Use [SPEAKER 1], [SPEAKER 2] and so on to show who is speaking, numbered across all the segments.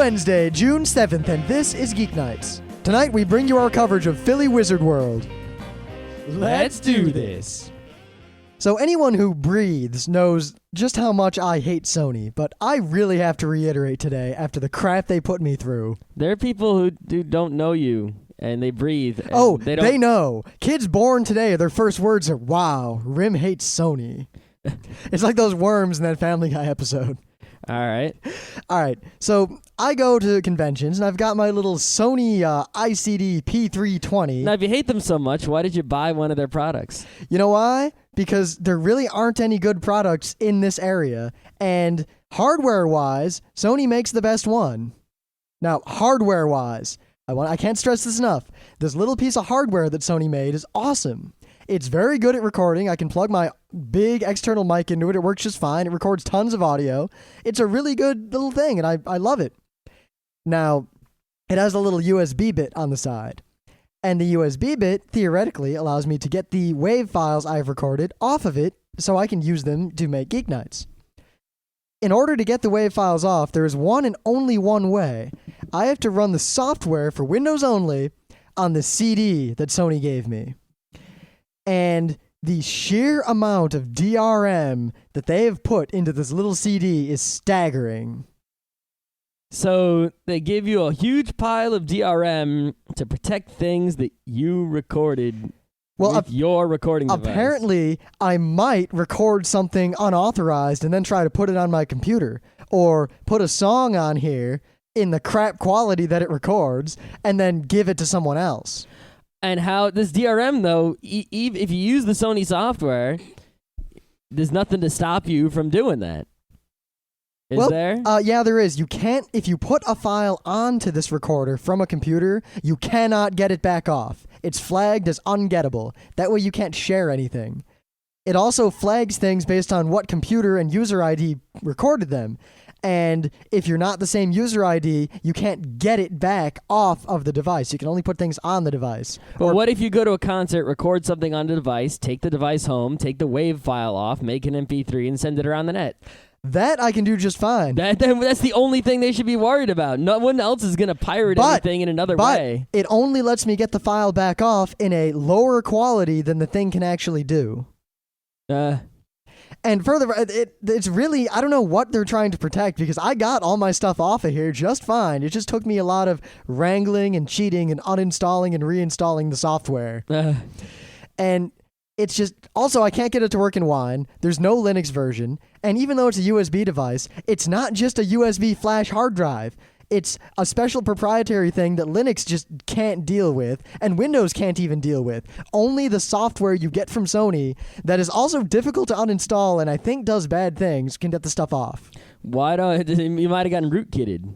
[SPEAKER 1] Wednesday, June 7th, and this is Geeknights. Tonight we bring you our coverage of Philly Wizard World.
[SPEAKER 2] Let's do this.
[SPEAKER 1] So anyone who breathes knows just how much I hate Sony, but I really have to reiterate today after the crap they put me through.
[SPEAKER 2] There are people who don't know you, and they breathe. And
[SPEAKER 1] they know. Kids born today, their first words are, "Wow, Rim hates Sony." It's like those worms in that Family Guy episode.
[SPEAKER 2] All right.
[SPEAKER 1] So I go to conventions, and I've got my little Sony ICD P320.
[SPEAKER 2] Now, if you hate them so much, why did you buy one of their products?
[SPEAKER 1] You know why? Because there really aren't any good products in this area, and hardware-wise, Sony makes the best one. Now, hardware-wise, I can't stress this enough. This little piece of hardware that Sony made is awesome. It's very good at recording. I can plug my big external mic into it. It works just fine. It records tons of audio. It's a really good little thing, and I love it. Now, it has a little USB bit on the side. And the USB bit, theoretically, allows me to get the WAV files I've recorded off of it so I can use them to make Geeknights. In order to get the WAV files off, there is one and only one way. I have to run the software for Windows only on the CD that Sony gave me. And the sheer amount of DRM that they have put into this little CD is staggering.
[SPEAKER 2] So they give you a huge pile of DRM to protect things that you recorded with your recording device.
[SPEAKER 1] Apparently, I might record something unauthorized and then try to put it on my computer, or put a song on here in the crap quality that it records and then give it to someone else.
[SPEAKER 2] And how this DRM, though, if you use the Sony software, there's nothing to stop you from doing that. Is there?
[SPEAKER 1] Yeah, there is. You can't, if you put a file onto this recorder from a computer, you cannot get it back off. It's flagged as ungettable. That way you can't share anything. It also flags things based on what computer and user ID recorded them. And if you're not the same user ID, you can't get it back off of the device. You can only put things on the device.
[SPEAKER 2] Well, what if you go to a concert, record something on the device, take the device home, take the WAV file off, make an MP3, and send it around the net?
[SPEAKER 1] That I can do just fine.
[SPEAKER 2] That's the only thing they should be worried about. No one else is going to pirate anything in another way.
[SPEAKER 1] It only lets me get the file back off in a lower quality than the thing can actually do. And further, it's really, I don't know what they're trying to protect, because I got all my stuff off of here just fine. It just took me a lot of wrangling and cheating and uninstalling and reinstalling the software. And it's just, also I can't get it to work in Wine. There's no Linux version. And even though it's a USB device, it's not just a USB flash hard drive. It's a special proprietary thing that Linux just can't deal with, and Windows can't even deal with. Only the software you get from Sony, that is also difficult to uninstall and I think does bad things, can get the stuff off.
[SPEAKER 2] You might have gotten rootkitted.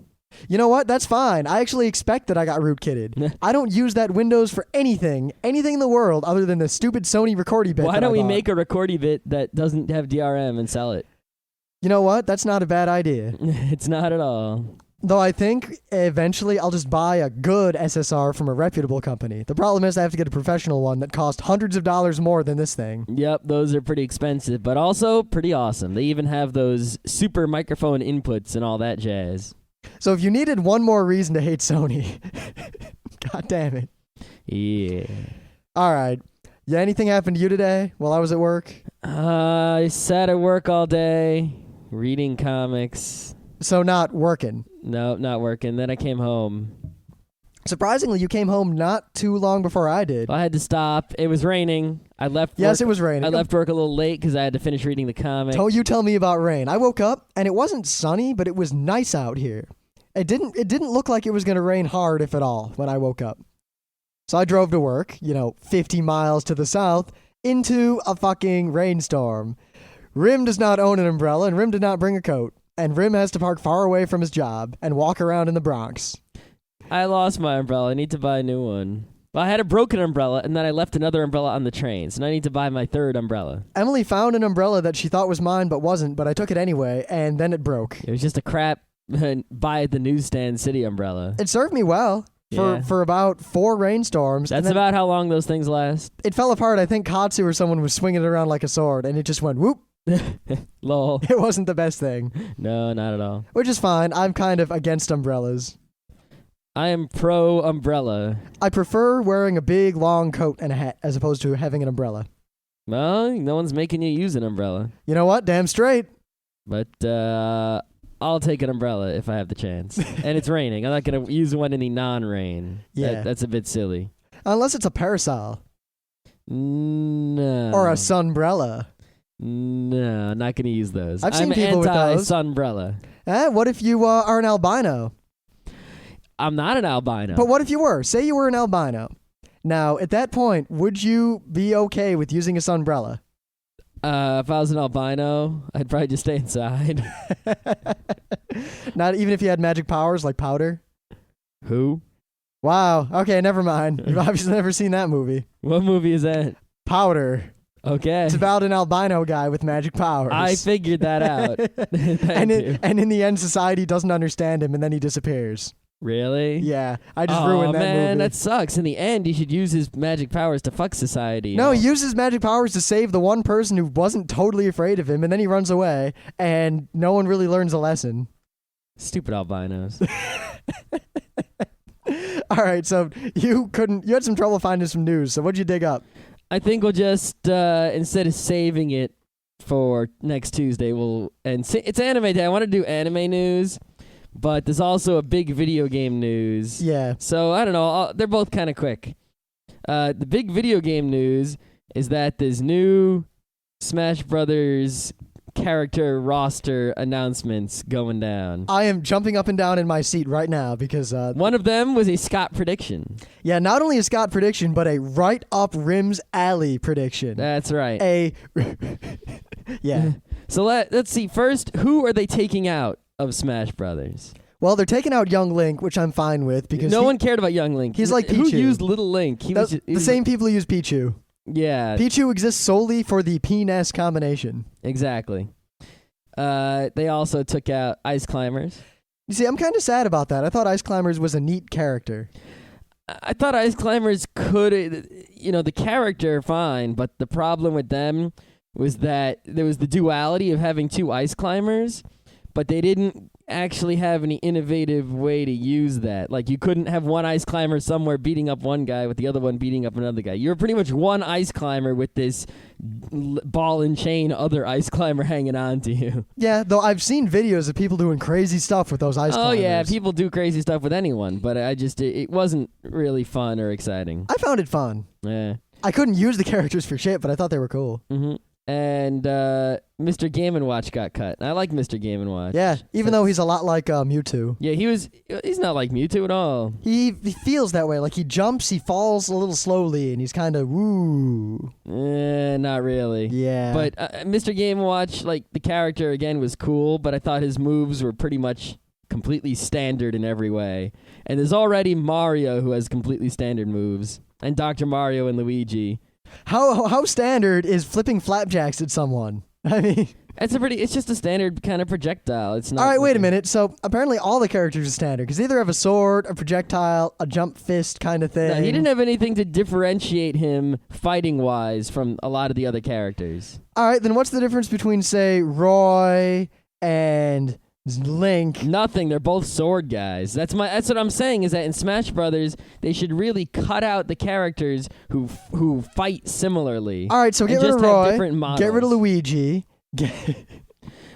[SPEAKER 1] You know what? That's fine. I actually expect that I got rootkitted. I don't use that Windows for anything in the world other than the stupid Sony recordy bit.
[SPEAKER 2] Why don't we make a recordy bit that doesn't have DRM and sell it?
[SPEAKER 1] You know what? That's not a bad idea.
[SPEAKER 2] It's not at all.
[SPEAKER 1] Though I think eventually I'll just buy a good SSR from a reputable company. The problem is I have to get a professional one that costs hundreds of dollars more than this thing.
[SPEAKER 2] Yep, those are pretty expensive, but also pretty awesome. They even have those super microphone inputs and all that jazz.
[SPEAKER 1] So if you needed one more reason to hate Sony, god damn it.
[SPEAKER 2] Yeah.
[SPEAKER 1] All right. Yeah, anything happened to you today while I was at work?
[SPEAKER 2] I sat at work all day, reading comics.
[SPEAKER 1] So not working?
[SPEAKER 2] No, not working. Then I came home.
[SPEAKER 1] Surprisingly, you came home not too long before I did.
[SPEAKER 2] I had to stop. It was raining. I left work.
[SPEAKER 1] Yes, it was raining.
[SPEAKER 2] I left work a little late because I had to finish reading the comic.
[SPEAKER 1] You tell me about rain. I woke up, and it wasn't sunny, but it was nice out here. It didn't look like it was going to rain hard, if at all, when I woke up. So I drove to work, 50 miles to the south, into a fucking rainstorm. Rim does not own an umbrella, and Rim did not bring a coat. And Rim has to park far away from his job and walk around in the Bronx.
[SPEAKER 2] I lost my umbrella. I need to buy a new one. Well, I had a broken umbrella, and then I left another umbrella on the train, so now I need to buy my third umbrella.
[SPEAKER 1] Emily found an umbrella that she thought was mine but wasn't, but I took it anyway, and then it broke.
[SPEAKER 2] It was just a crap buy at the newsstand city umbrella.
[SPEAKER 1] It served me well for about 4 rainstorms.
[SPEAKER 2] That's about how long those things last.
[SPEAKER 1] It fell apart. I think Katsu or someone was swinging it around like a sword, and it just went whoop,
[SPEAKER 2] Lol.
[SPEAKER 1] It wasn't the best thing,
[SPEAKER 2] No, not at all.
[SPEAKER 1] which is fine. I'm kind of against umbrellas.
[SPEAKER 2] I am pro umbrella.
[SPEAKER 1] I prefer wearing a big, long coat and a hat as opposed to having an umbrella.
[SPEAKER 2] Well, no one's making you use an umbrella.
[SPEAKER 1] You know what? Damn straight.
[SPEAKER 2] But I'll take an umbrella if I have the chance. And it's raining. I'm not going to use one in the non-rain.
[SPEAKER 1] Yeah.
[SPEAKER 2] That's a bit silly.
[SPEAKER 1] Unless it's a parasol.
[SPEAKER 2] No.
[SPEAKER 1] Or a sunbrella.
[SPEAKER 2] No, not going to use those.
[SPEAKER 1] I've seen
[SPEAKER 2] I'm
[SPEAKER 1] people with those.
[SPEAKER 2] anti-sunbrella.
[SPEAKER 1] What if you are an albino?
[SPEAKER 2] I'm not an albino.
[SPEAKER 1] But what if you were? Say you were an albino. Now, at that point, would you be okay with using a sunbrella?
[SPEAKER 2] If I was an albino, I'd probably just stay inside.
[SPEAKER 1] Not even if you had magic powers like powder?
[SPEAKER 2] Who?
[SPEAKER 1] Wow. Okay, never mind. You've obviously never seen that movie.
[SPEAKER 2] What movie is that?
[SPEAKER 1] Powder.
[SPEAKER 2] Okay.
[SPEAKER 1] It's about an albino guy with magic powers.
[SPEAKER 2] I figured that out. Thank you.
[SPEAKER 1] And in the end, society doesn't understand him, and then he disappears.
[SPEAKER 2] Really?
[SPEAKER 1] Yeah, I just ruined that
[SPEAKER 2] man,
[SPEAKER 1] movie.
[SPEAKER 2] that sucks. In the end, he should use his magic powers to fuck society.
[SPEAKER 1] No, he uses magic powers to save the one person who wasn't totally afraid of him, and then he runs away, and no one really learns a lesson.
[SPEAKER 2] Stupid albinos.
[SPEAKER 1] All right, so you had some trouble finding some news, so what'd you dig up?
[SPEAKER 2] I think we'll just, instead of saving it for next Tuesday, it's anime day. I want to do anime news, but there's also a big video game news.
[SPEAKER 1] Yeah.
[SPEAKER 2] So, I don't know. They're both kind of quick. The big video game news is that there's new Smash Brothers character roster announcements going down.
[SPEAKER 1] I am jumping up and down in my seat right now because...
[SPEAKER 2] one of them was a Scott prediction.
[SPEAKER 1] Yeah, not only a Scott prediction, but a right-up Rim's alley prediction.
[SPEAKER 2] That's right.
[SPEAKER 1] Yeah.
[SPEAKER 2] So let's see. First, who are they taking out of Smash Brothers?
[SPEAKER 1] Well, they're taking out Young Link, which I'm fine with because
[SPEAKER 2] no one cared about Young Link.
[SPEAKER 1] He's like
[SPEAKER 2] Who
[SPEAKER 1] Pichu.
[SPEAKER 2] used Little Link? He was
[SPEAKER 1] the same people who use Pichu.
[SPEAKER 2] Yeah.
[SPEAKER 1] Pichu exists solely for the P-NES combination.
[SPEAKER 2] Exactly. They also took out Ice Climbers.
[SPEAKER 1] You see, I'm kind of sad about that. I thought Ice Climbers was a neat character.
[SPEAKER 2] I thought Ice Climbers could, the character fine, but the problem with them was that there was the duality of having two Ice Climbers, but they didn't actually have any innovative way to use that. Like, you couldn't have one Ice Climber somewhere beating up one guy with the other one beating up another guy. You're pretty much one Ice Climber with this ball and chain other Ice Climber hanging on to you.
[SPEAKER 1] Yeah, though I've seen videos of people doing crazy stuff with those Ice Climbers.
[SPEAKER 2] Oh, yeah, people do crazy stuff with anyone, but it wasn't really fun or exciting.
[SPEAKER 1] I found it fun.
[SPEAKER 2] Yeah.
[SPEAKER 1] I couldn't use the characters for shit, but I thought they were cool.
[SPEAKER 2] Mm-hmm. And Mr. Game & Watch got cut. I like Mr. Game & Watch.
[SPEAKER 1] Yeah, even though he's a lot like Mewtwo.
[SPEAKER 2] Yeah, he's not like Mewtwo at all.
[SPEAKER 1] He feels that way. Like, he jumps, he falls a little slowly, and he's kind of, woo.
[SPEAKER 2] Not really.
[SPEAKER 1] Yeah.
[SPEAKER 2] But Mr. Game & Watch, like, the character, again, was cool, but I thought his moves were pretty much completely standard in every way. And there's already Mario who has completely standard moves, and Dr. Mario and Luigi.
[SPEAKER 1] How standard is flipping flapjacks at someone? I mean...
[SPEAKER 2] It's just a standard kind of projectile. It's not.
[SPEAKER 1] All right, wait a minute. So apparently all the characters are standard because they either have a sword, a projectile, a jump fist kind of thing.
[SPEAKER 2] No, he didn't have anything to differentiate him fighting-wise from a lot of the other characters.
[SPEAKER 1] All right, then what's the difference between, say, Roy and Link?
[SPEAKER 2] Nothing. They're both sword guys. That's what I'm saying, is that in Smash Brothers, they should really cut out the characters who fight similarly.
[SPEAKER 1] All right, so get rid of Roy, get rid of Luigi.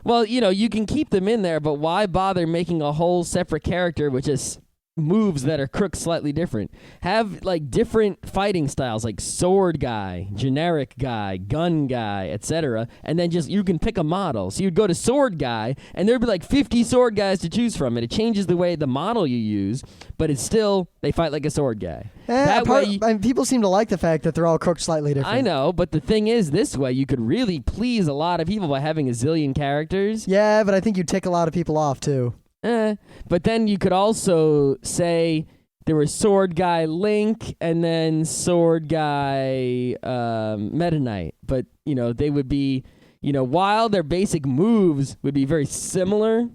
[SPEAKER 2] Well, you can keep them in there, but why bother making a whole separate character with just moves that are crooked slightly different? Have, like, different fighting styles, like sword guy, generic guy, gun guy, etc., and then just you can pick a model. So you'd go to sword guy, and there'd be like 50 sword guys to choose from, and it changes the way the model you use, but it's still, they fight like a sword guy.
[SPEAKER 1] People seem to like the fact that they're all crooked slightly different.
[SPEAKER 2] I know, but the thing is, this way you could really please a lot of people by having a zillion characters.
[SPEAKER 1] Yeah, but I think you'd tick a lot of people off, too.
[SPEAKER 2] But then you could also say there was sword guy Link and then sword guy Meta Knight. But, they would be, while their basic moves would be very similar,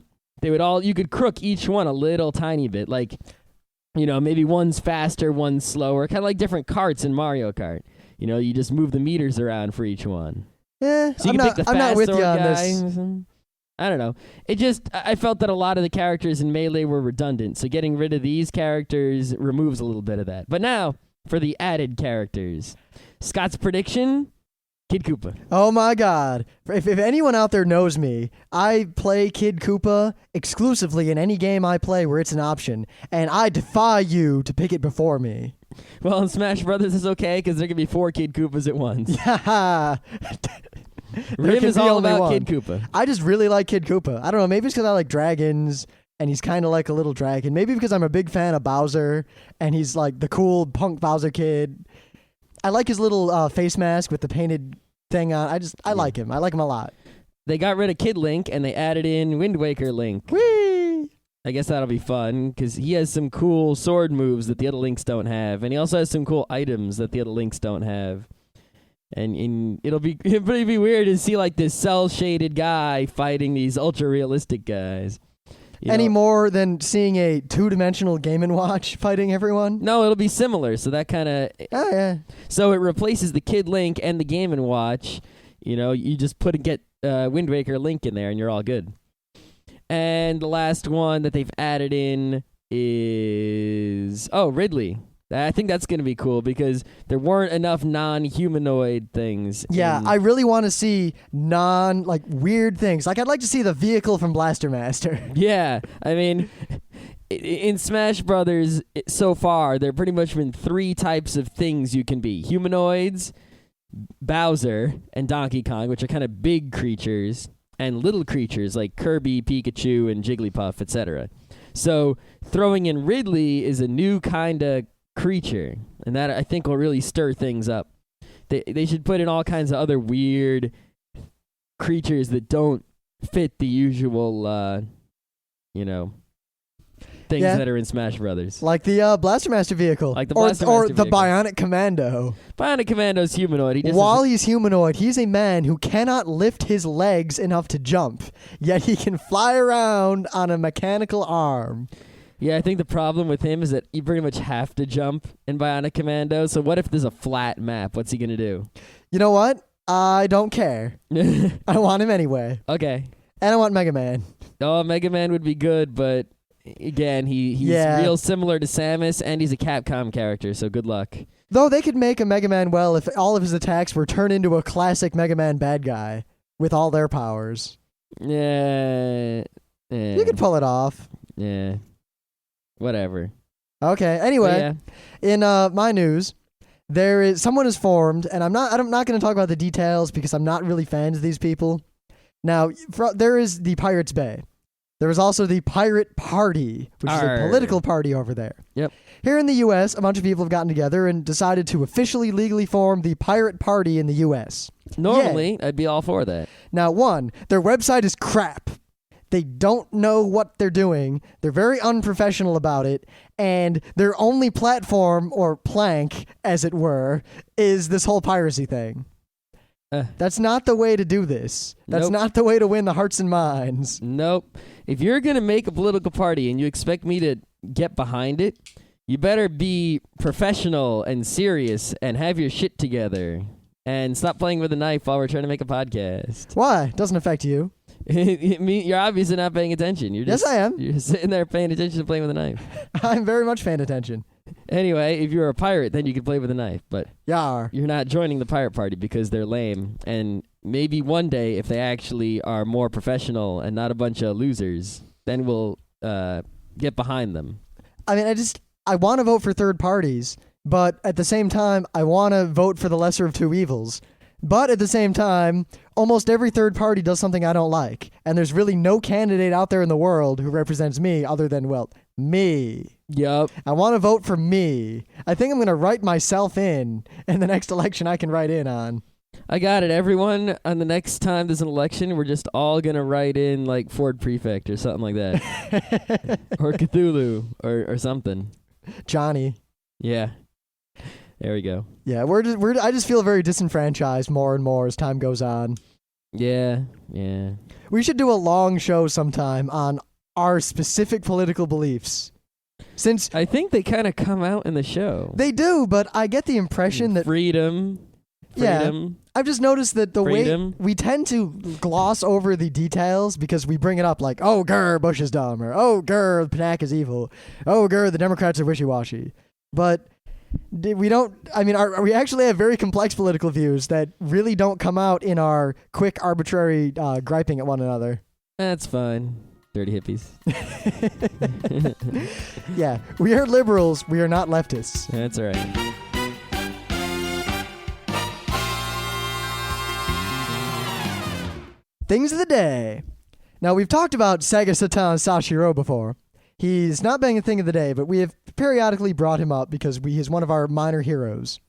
[SPEAKER 2] you could crook each one a little tiny bit. Like, maybe one's faster, one's slower, kind of like different carts in Mario Kart. You just move the meters around for each one.
[SPEAKER 1] So
[SPEAKER 2] So you can pick the
[SPEAKER 1] I'm not
[SPEAKER 2] fast
[SPEAKER 1] with you
[SPEAKER 2] sword
[SPEAKER 1] on
[SPEAKER 2] guy.
[SPEAKER 1] this.
[SPEAKER 2] I don't know. I felt that a lot of the characters in Melee were redundant, so getting rid of these characters removes a little bit of that. But now, for the added characters. Scott's prediction, Kid Koopa.
[SPEAKER 1] Oh my God. If anyone out there knows me, I play Kid Koopa exclusively in any game I play where it's an option, and I defy you to pick it before me.
[SPEAKER 2] Well, in Smash Brothers is okay, because there can be 4 Kid Koopas at once.
[SPEAKER 1] Yeah.
[SPEAKER 2] Rim is
[SPEAKER 1] be
[SPEAKER 2] all
[SPEAKER 1] only
[SPEAKER 2] about
[SPEAKER 1] one.
[SPEAKER 2] Kid Koopa.
[SPEAKER 1] I just really like Kid Koopa. I don't know, maybe it's because I like dragons, and he's kind of like a little dragon. Maybe because I'm a big fan of Bowser, and he's like the cool punk Bowser kid. I like his little face mask with the painted thing on. I like him. I like him a lot.
[SPEAKER 2] They got rid of Kid Link, and they added in Wind Waker Link.
[SPEAKER 1] Whee!
[SPEAKER 2] I guess that'll be fun, because he has some cool sword moves that the other Links don't have, and he also has some cool items that the other Links don't have. And it'll be weird to see like this cel-shaded guy fighting these ultra-realistic guys.
[SPEAKER 1] Any more than seeing a 2-dimensional Game & Watch fighting everyone?
[SPEAKER 2] No, it'll be similar, so that kind of...
[SPEAKER 1] Oh, yeah.
[SPEAKER 2] So it replaces the Kid Link and the Game & Watch. You just get Wind Waker Link in there, and you're all good. And the last one that they've added in is... Oh, Ridley. I think that's going to be cool because there weren't enough non-humanoid things.
[SPEAKER 1] Yeah, I really want to see weird things. Like, I'd like to see the vehicle from Blaster Master.
[SPEAKER 2] Yeah, I mean, in Smash Brothers so far, there have pretty much been 3 types of things you can be. Humanoids, Bowser, and Donkey Kong, which are kind of big creatures, and little creatures like Kirby, Pikachu, and Jigglypuff, etc. So throwing in Ridley is a new kind of creature, and that I think will really stir things up. They should put in all kinds of other weird creatures that don't fit the usual things that are in Smash Brothers.
[SPEAKER 1] Like the Blaster Master vehicle.
[SPEAKER 2] Like the Blaster
[SPEAKER 1] or
[SPEAKER 2] Master
[SPEAKER 1] the
[SPEAKER 2] vehicle.
[SPEAKER 1] Bionic Commando.
[SPEAKER 2] Bionic Commando's humanoid.
[SPEAKER 1] While he's humanoid, he's a man who cannot lift his legs enough to jump, yet he can fly around on a mechanical arm.
[SPEAKER 2] Yeah, I think the problem with him is that you pretty much have to jump in Bionic Commando, so what if there's a flat map? What's he going to do?
[SPEAKER 1] You know what? I don't care. I want him anyway.
[SPEAKER 2] Okay.
[SPEAKER 1] And I want Mega Man.
[SPEAKER 2] Oh, Mega Man would be good, but again, he's real similar to Samus, and he's a Capcom character, so good luck.
[SPEAKER 1] Though they could make a Mega Man if all of his attacks were turned into a classic Mega Man bad guy with all their powers.
[SPEAKER 2] Yeah.
[SPEAKER 1] You could pull it off.
[SPEAKER 2] Yeah. Whatever.
[SPEAKER 1] Okay. Anyway, in my news, someone is formed, and I'm not going to talk about the details because I'm not really fans of these people. Now, there is the Pirates Bay. There is also the Pirate Party, which is a political party over there.
[SPEAKER 2] Yep.
[SPEAKER 1] Here in the U.S., a bunch of people have gotten together and decided to officially legally form the Pirate Party in the U.S.
[SPEAKER 2] Normally, I'd be all for that.
[SPEAKER 1] Now, their website is crap. They don't know what they're doing. They're very unprofessional about it. And their only platform, or plank, as it were, is this whole piracy thing. That's not the way to do this. That's not the way to win the hearts and minds.
[SPEAKER 2] Nope. If you're going to make a political party and you expect me to get behind it, you better be professional and serious and have your shit together. And stop playing with a knife while we're trying to make a podcast.
[SPEAKER 1] Why? It doesn't affect you.
[SPEAKER 2] You're obviously not paying attention.
[SPEAKER 1] Yes, I am.
[SPEAKER 2] You're sitting there paying attention to playing with a knife.
[SPEAKER 1] I'm very much paying attention.
[SPEAKER 2] Anyway, if you're a pirate, then you can play with a knife. But
[SPEAKER 1] Yar.
[SPEAKER 2] You're not joining the pirate party because they're lame. And maybe one day, if they actually are more professional and not a bunch of losers, then we'll get behind them.
[SPEAKER 1] I mean, I want to vote for third parties, but at the same time, I want to vote for the lesser of two evils. But at the same time, almost every third party does something I don't like. And there's really no candidate out there in the world who represents me other than, me.
[SPEAKER 2] Yup.
[SPEAKER 1] I want to vote for me. I think I'm going to write myself in the next election I can write in on.
[SPEAKER 2] I got it. Everyone, on the next time there's an election, we're just all going to write in like Ford Prefect or something like that. Or Cthulhu or something.
[SPEAKER 1] Johnny.
[SPEAKER 2] Yeah. There we go.
[SPEAKER 1] Yeah, I just feel very disenfranchised more and more as time goes on.
[SPEAKER 2] Yeah.
[SPEAKER 1] We should do a long show sometime on our specific political beliefs. Since
[SPEAKER 2] I think they kind of come out in the show.
[SPEAKER 1] They do, but I get the impression that
[SPEAKER 2] freedom. freedom.
[SPEAKER 1] I've just noticed that the
[SPEAKER 2] Freedom.
[SPEAKER 1] way we tend to gloss over the details because we bring it up like, oh, grr, Bush is dumb, or oh, grr, Panak is evil, oh, grr, the Democrats are wishy-washy. But we don't, I mean, we actually have very complex political views that really don't come out in our quick, arbitrary griping at one another.
[SPEAKER 2] That's fine. Dirty hippies.
[SPEAKER 1] Yeah, we are liberals. We are not leftists.
[SPEAKER 2] That's all right.
[SPEAKER 1] Things of the day. Now, we've talked about Sega Satan Sashiro before. He's not been a thing of the day, but we have periodically brought him up because he's one of our minor heroes.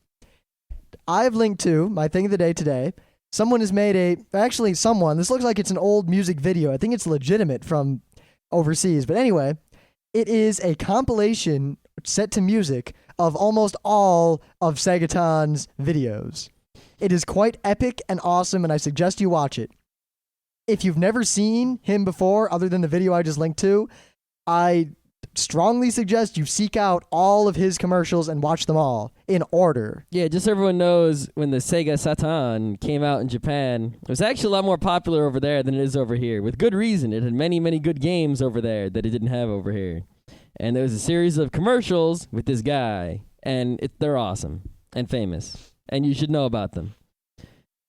[SPEAKER 1] I've linked to my thing of the day today. Someone has made this looks like it's an old music video. I think it's legitimate from overseas. But anyway, it is a compilation set to music of almost all of Segaton's videos. It is quite epic and awesome, and I suggest you watch it. If you've never seen him before, other than the video I just linked to, I strongly suggest you seek out all of his commercials and watch them all in order.
[SPEAKER 2] Yeah, just so everyone knows, when the Sega Saturn came out in Japan, it was actually a lot more popular over there than it is over here. With good reason. It had many, many good games over there that it didn't have over here. And there was a series of commercials with this guy, and they're awesome and famous, and you should know about them.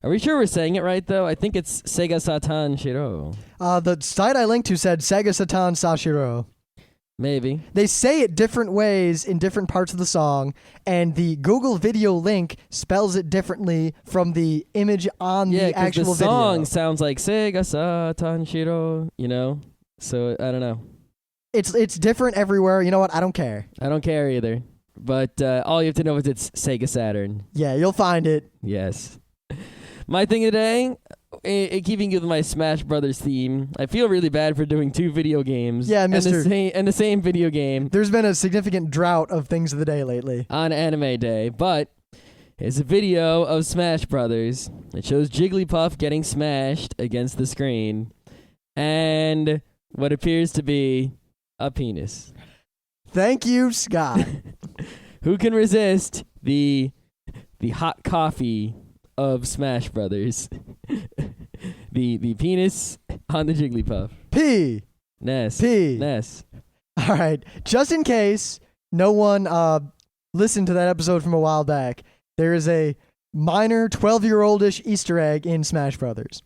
[SPEAKER 2] Are we sure we're saying it right, though? I think it's Sega Satan Shiro.
[SPEAKER 1] The site I linked to said Sega Satan Sashiro.
[SPEAKER 2] Maybe.
[SPEAKER 1] They say it different ways in different parts of the song, and the Google video link spells it differently from the image on the actual
[SPEAKER 2] the song
[SPEAKER 1] video.
[SPEAKER 2] sounds like Sega Satan Shiro, you know? So, I don't know.
[SPEAKER 1] It's different everywhere. You know what? I don't care.
[SPEAKER 2] I don't care either. But all you have to know is it's Sega Saturn.
[SPEAKER 1] Yeah, you'll find it.
[SPEAKER 2] Yes. My thing today, keeping with my Smash Brothers theme, I feel really bad for doing two video games.
[SPEAKER 1] Yeah, mister.
[SPEAKER 2] And the same video game.
[SPEAKER 1] There's been a significant drought of things of the day lately.
[SPEAKER 2] On Anime Day, but it's a video of Smash Brothers. It shows Jigglypuff getting smashed against the screen, and what appears to be a penis.
[SPEAKER 1] Thank you, Scott.
[SPEAKER 2] Who can resist the hot coffee of Smash Brothers? the penis on the Jigglypuff.
[SPEAKER 1] P.
[SPEAKER 2] Ness.
[SPEAKER 1] P.
[SPEAKER 2] Ness.
[SPEAKER 1] All right. Just in case no one listened to that episode from a while back, there is a minor 12-year-oldish Easter egg in Smash Brothers.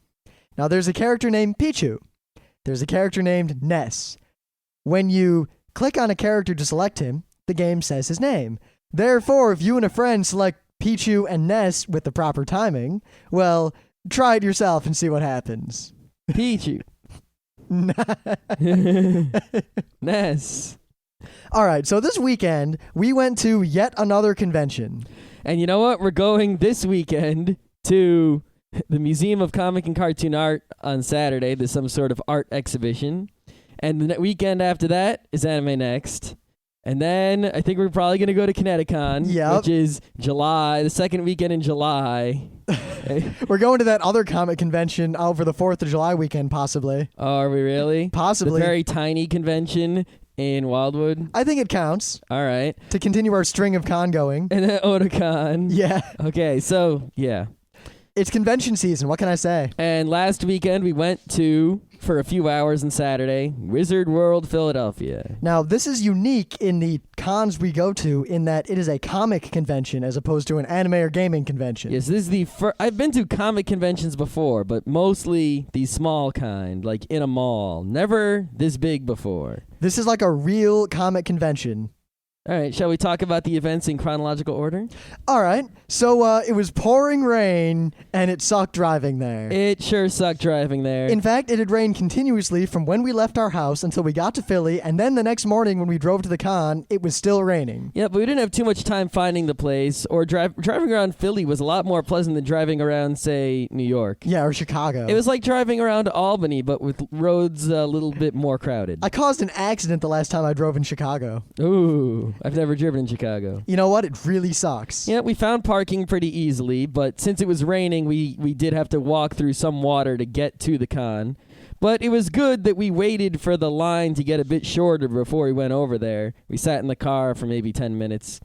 [SPEAKER 1] Now, there's a character named Pichu. There's a character named Ness. When you click on a character to select him, the game says his name. Therefore, if you and a friend select Pichu and Ness with the proper timing, well, try it yourself and see what happens.
[SPEAKER 2] Pichu. Ness.
[SPEAKER 1] All right, so this weekend, we went to yet another convention.
[SPEAKER 2] And you know what? We're going this weekend to the Museum of Comic and Cartoon Art on Saturday. There's some sort of art exhibition. And the weekend after that is Anime Next. And then I think we're probably going to go to Kineticon, which is July, the second weekend in July.
[SPEAKER 1] We're going to that other comic convention over the 4th of July weekend, possibly.
[SPEAKER 2] Oh, are we really?
[SPEAKER 1] Possibly.
[SPEAKER 2] The very tiny convention in Wildwood?
[SPEAKER 1] I think it counts.
[SPEAKER 2] All right.
[SPEAKER 1] To continue our string of con going.
[SPEAKER 2] And then Otakon.
[SPEAKER 1] Yeah.
[SPEAKER 2] Okay, so, yeah.
[SPEAKER 1] It's convention season. What can I say?
[SPEAKER 2] And last weekend we went to, for a few hours on Saturday, Wizard World Philadelphia.
[SPEAKER 1] Now, this is unique in the cons we go to in that it is a comic convention as opposed to an anime or gaming convention.
[SPEAKER 2] Yes, this is the first. I've been to comic conventions before, but mostly the small kind, like in a mall. Never this big before.
[SPEAKER 1] This is like a real comic convention.
[SPEAKER 2] All right, shall we talk about the events in chronological order?
[SPEAKER 1] All right. So it was pouring rain, and it sucked driving there.
[SPEAKER 2] It sure sucked driving there.
[SPEAKER 1] In fact, it had rained continuously from when we left our house until we got to Philly, and then the next morning when we drove to the con, it was still raining.
[SPEAKER 2] Yeah, but we didn't have too much time finding the place, or driving around Philly was a lot more pleasant than driving around, say, New York.
[SPEAKER 1] Yeah, or Chicago.
[SPEAKER 2] It was like driving around Albany, but with roads a little bit more crowded.
[SPEAKER 1] I caused an accident the last time I drove in Chicago.
[SPEAKER 2] Ooh, I've never driven in Chicago.
[SPEAKER 1] You know what? It really sucks.
[SPEAKER 2] Yeah, we found parking pretty easily, but since it was raining, we did have to walk through some water to get to the con. But it was good that we waited for the line to get a bit shorter before we went over there. We sat in the car for maybe 10 minutes,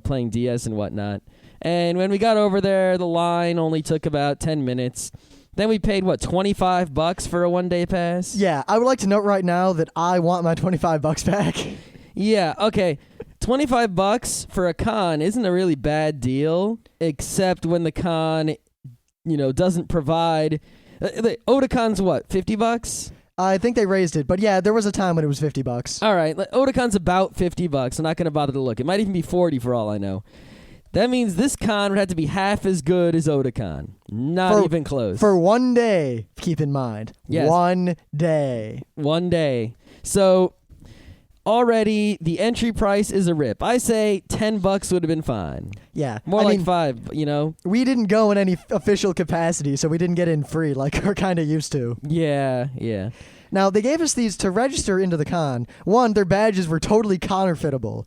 [SPEAKER 2] playing DS and whatnot. And when we got over there, the line only took about 10 minutes. Then we paid, $25 for a one-day pass?
[SPEAKER 1] Yeah, I would like to note right now that I want my $25 back.
[SPEAKER 2] Yeah, okay. $25 for a con isn't a really bad deal, except when the con, doesn't provide. Otacon's what, $50?
[SPEAKER 1] I think they raised it, but yeah, there was a time when it was $50.
[SPEAKER 2] All right, Otacon's about $50. I'm not going to bother to look. It might even be $40 for all I know. That means this con would have to be half as good as Otacon. Not even close.
[SPEAKER 1] For one day, keep in mind.
[SPEAKER 2] Yes.
[SPEAKER 1] 1 day.
[SPEAKER 2] 1 day. So already the entry price is a rip. I say $10 would have been fine.
[SPEAKER 1] Yeah.
[SPEAKER 2] More like $5,
[SPEAKER 1] We didn't go in any official capacity, so we didn't get in free like we're kind of used to.
[SPEAKER 2] Yeah.
[SPEAKER 1] Now, they gave us these to register into the con. One, their badges were totally counterfeitable.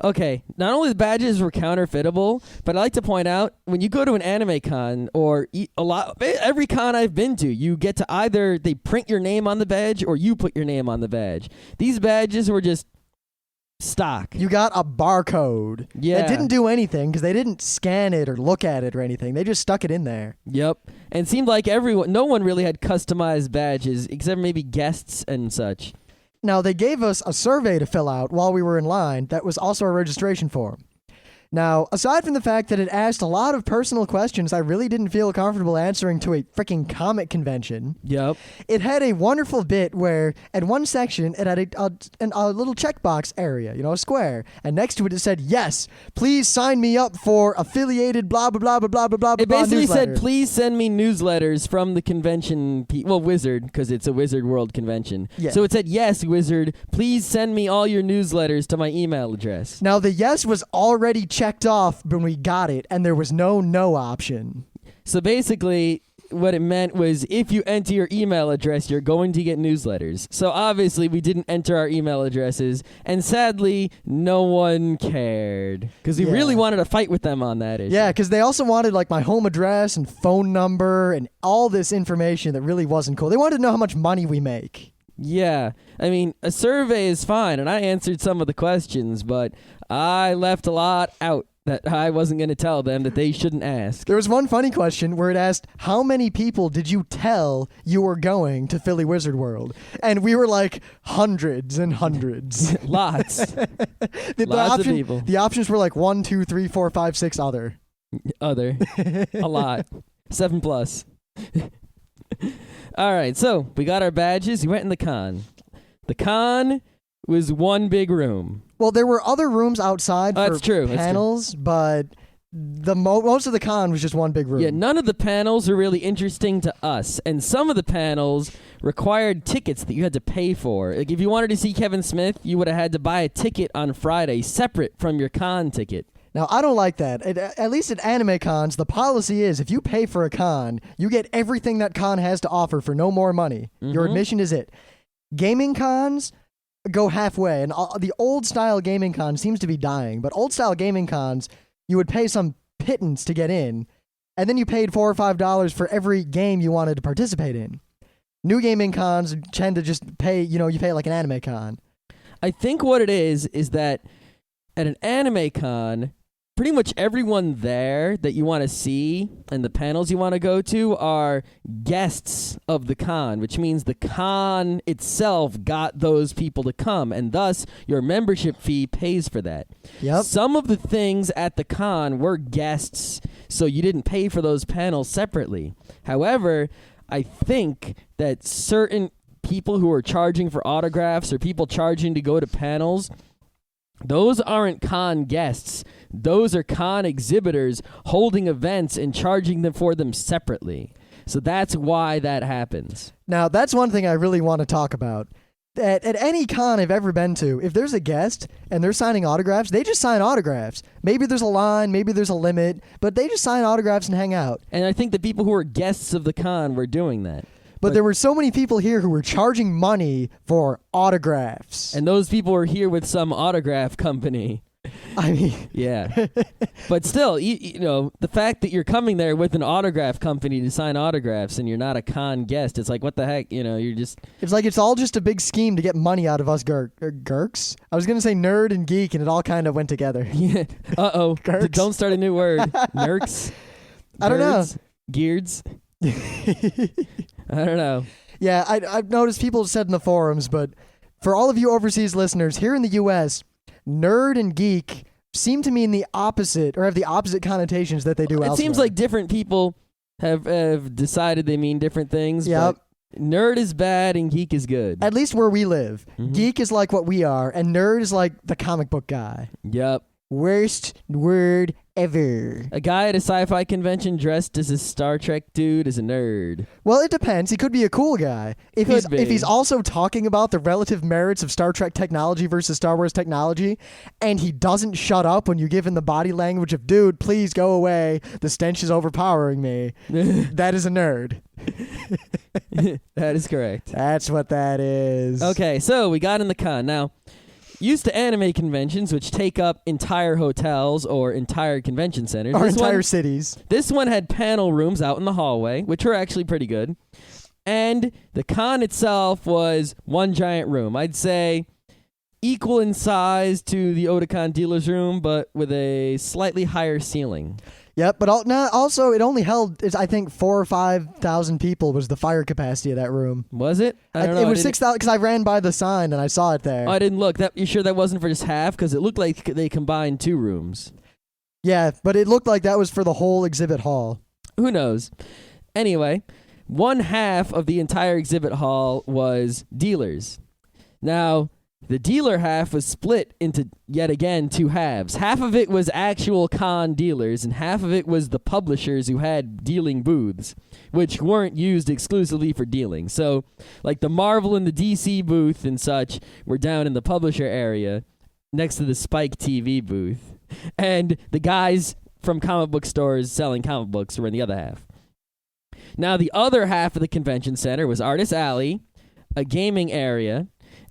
[SPEAKER 2] Okay, not only the badges were counterfeitable, but I like to point out, when you go to an anime con or every con I've been to, you get to either they print your name on the badge or you put your name on the badge. These badges were just stock.
[SPEAKER 1] You got a barcode.
[SPEAKER 2] Yeah.
[SPEAKER 1] That didn't do anything because they didn't scan it or look at it or anything. They just stuck it in there.
[SPEAKER 2] Yep. And it seemed like no one really had customized badges except maybe guests and such.
[SPEAKER 1] Now, they gave us a survey to fill out while we were in line that was also a registration form. Now, aside from the fact that it asked a lot of personal questions I really didn't feel comfortable answering to a freaking comic convention,
[SPEAKER 2] Yep.
[SPEAKER 1] it had a wonderful bit where at one section it had a little checkbox area, a square, and next to it said, yes, please sign me up for affiliated blah, blah, blah, blah, blah, blah, blah,
[SPEAKER 2] It basically
[SPEAKER 1] newsletter.
[SPEAKER 2] said, please send me newsletters from the convention, Wizard, because it's a Wizard World convention.
[SPEAKER 1] Yeah.
[SPEAKER 2] So it said, yes, Wizard, please send me all your newsletters to my email address.
[SPEAKER 1] Now, the yes was already checked off when we got it, and there was no option.
[SPEAKER 2] So basically, what it meant was if you enter your email address, you're going to get newsletters. So obviously, we didn't enter our email addresses, and sadly, no one cared because we really wanted to fight with them on that issue.
[SPEAKER 1] Yeah, because they also wanted my home address and phone number and all this information that really wasn't cool. They wanted to know how much money we make.
[SPEAKER 2] Yeah, I mean, a survey is fine, and I answered some of the questions, but I left a lot out that I wasn't going to tell them that they shouldn't ask.
[SPEAKER 1] There was one funny question where it asked, how many people did you tell you were going to Philly Wizard World? And we were like, hundreds and hundreds.
[SPEAKER 2] Lots.
[SPEAKER 1] Lots
[SPEAKER 2] of people.
[SPEAKER 1] The options were 1, 2, 3, 4, 5, 6 other.
[SPEAKER 2] Other. A lot. 7+. All right, so we got our badges. We went in the con. The con was one big room.
[SPEAKER 1] Well, there were other rooms outside for panels, but most of the con was just one big room.
[SPEAKER 2] Yeah, none of the panels are really interesting to us, and some of the panels required tickets that you had to pay for. Like if you wanted to see Kevin Smith, you would have had to buy a ticket on Friday separate from your con ticket.
[SPEAKER 1] Now, I don't like that. At least at anime cons, the policy is if you pay for a con, you get everything that con has to offer for no more money. Mm-hmm. Your admission is it. Gaming cons go halfway, and the old-style gaming con seems to be dying, but old-style gaming cons, you would pay some pittance to get in, and then you paid $4 or $5 for every game you wanted to participate in. New gaming cons tend to just pay, you pay like an anime con.
[SPEAKER 2] I think what it is that at an anime con, pretty much everyone there that you want to see and the panels you want to go to are guests of the con, which means the con itself got those people to come, and thus your membership fee pays for that.
[SPEAKER 1] Yep.
[SPEAKER 2] Some of the things at the con were guests, so you didn't pay for those panels separately. However, I think that certain people who are charging for autographs or people charging to go to panels, those aren't con guests. Those are con exhibitors holding events and charging them for them separately. So that's why that happens.
[SPEAKER 1] Now, that's one thing I really want to talk about. At any con I've ever been to, if there's a guest and they're signing autographs, they just sign autographs. Maybe there's a line, maybe there's a limit, but they just sign autographs and hang out.
[SPEAKER 2] And I think the people who are guests of the con were doing that.
[SPEAKER 1] But there were so many people here who were charging money for autographs.
[SPEAKER 2] And those people were here with some autograph company.
[SPEAKER 1] I mean,
[SPEAKER 2] Yeah. But still, you know, the fact that you're coming there with an autograph company to sign autographs and you're not a con guest, it's like, what the heck? You know, you're just...
[SPEAKER 1] it's like it's all just a big scheme to get money out of us Gurks. I was going to say nerd and geek, and it all kind of went together.
[SPEAKER 2] Yeah. Uh-oh.
[SPEAKER 1] Gurks.
[SPEAKER 2] Don't start a new word. Nerks?
[SPEAKER 1] I don't know.
[SPEAKER 2] Geards? I don't know.
[SPEAKER 1] Yeah, I've noticed people have said in the forums, but for all of you overseas listeners, here in the U.S., nerd and geek seem to mean the opposite, or have the opposite connotations that they do elsewhere.
[SPEAKER 2] It seems like different people have decided they mean different things.
[SPEAKER 1] Yep.
[SPEAKER 2] But nerd is bad and geek is good.
[SPEAKER 1] At least where we live.
[SPEAKER 2] Mhm.
[SPEAKER 1] Geek is like what we are, and nerd is like the comic book guy.
[SPEAKER 2] Yep.
[SPEAKER 1] Worst word ever.
[SPEAKER 2] A guy at a sci-fi convention dressed as a Star Trek dude is a nerd.
[SPEAKER 1] Well, it depends. He could be a cool guy. If
[SPEAKER 2] Could be.
[SPEAKER 1] he's also talking about the relative merits of Star Trek technology versus Star Wars technology, and he doesn't shut up when you give him the body language of, dude, please go away. The stench is overpowering me. That is a nerd.
[SPEAKER 2] That is correct.
[SPEAKER 1] That's what that is.
[SPEAKER 2] Okay, so we got in the con. Now, used to anime conventions, which take up entire hotels or entire convention centers.
[SPEAKER 1] Our
[SPEAKER 2] This
[SPEAKER 1] entire
[SPEAKER 2] one-
[SPEAKER 1] cities.
[SPEAKER 2] This one had panel rooms out in the hallway, which were actually pretty good. And the con itself was one giant room. I'd say equal in size to the Otakon dealer's room, but with a slightly higher ceiling.
[SPEAKER 1] Yep, but also it only held, I think, 4,000 or 5,000 people was the fire capacity of that room.
[SPEAKER 2] Was it? I don't know.
[SPEAKER 1] It
[SPEAKER 2] I
[SPEAKER 1] was
[SPEAKER 2] didn't-
[SPEAKER 1] 6,000 because I ran by the sign and I saw it there.
[SPEAKER 2] Oh, I didn't look. You sure that wasn't for just half? Because it looked like they combined two rooms.
[SPEAKER 1] Yeah, but it looked like that was for the whole exhibit hall.
[SPEAKER 2] Who knows? Anyway, one half of the entire exhibit hall was dealers. Now, the dealer half was split into, yet again, two halves. Half of it was actual con dealers, and half of it was the publishers who had dealing booths, which weren't used exclusively for dealing. So, like the Marvel and the DC booth and such were down in the publisher area, next to the Spike TV booth. And the guys from comic book stores selling comic books were in the other half. Now, the other half of the convention center was Artist Alley, a gaming area,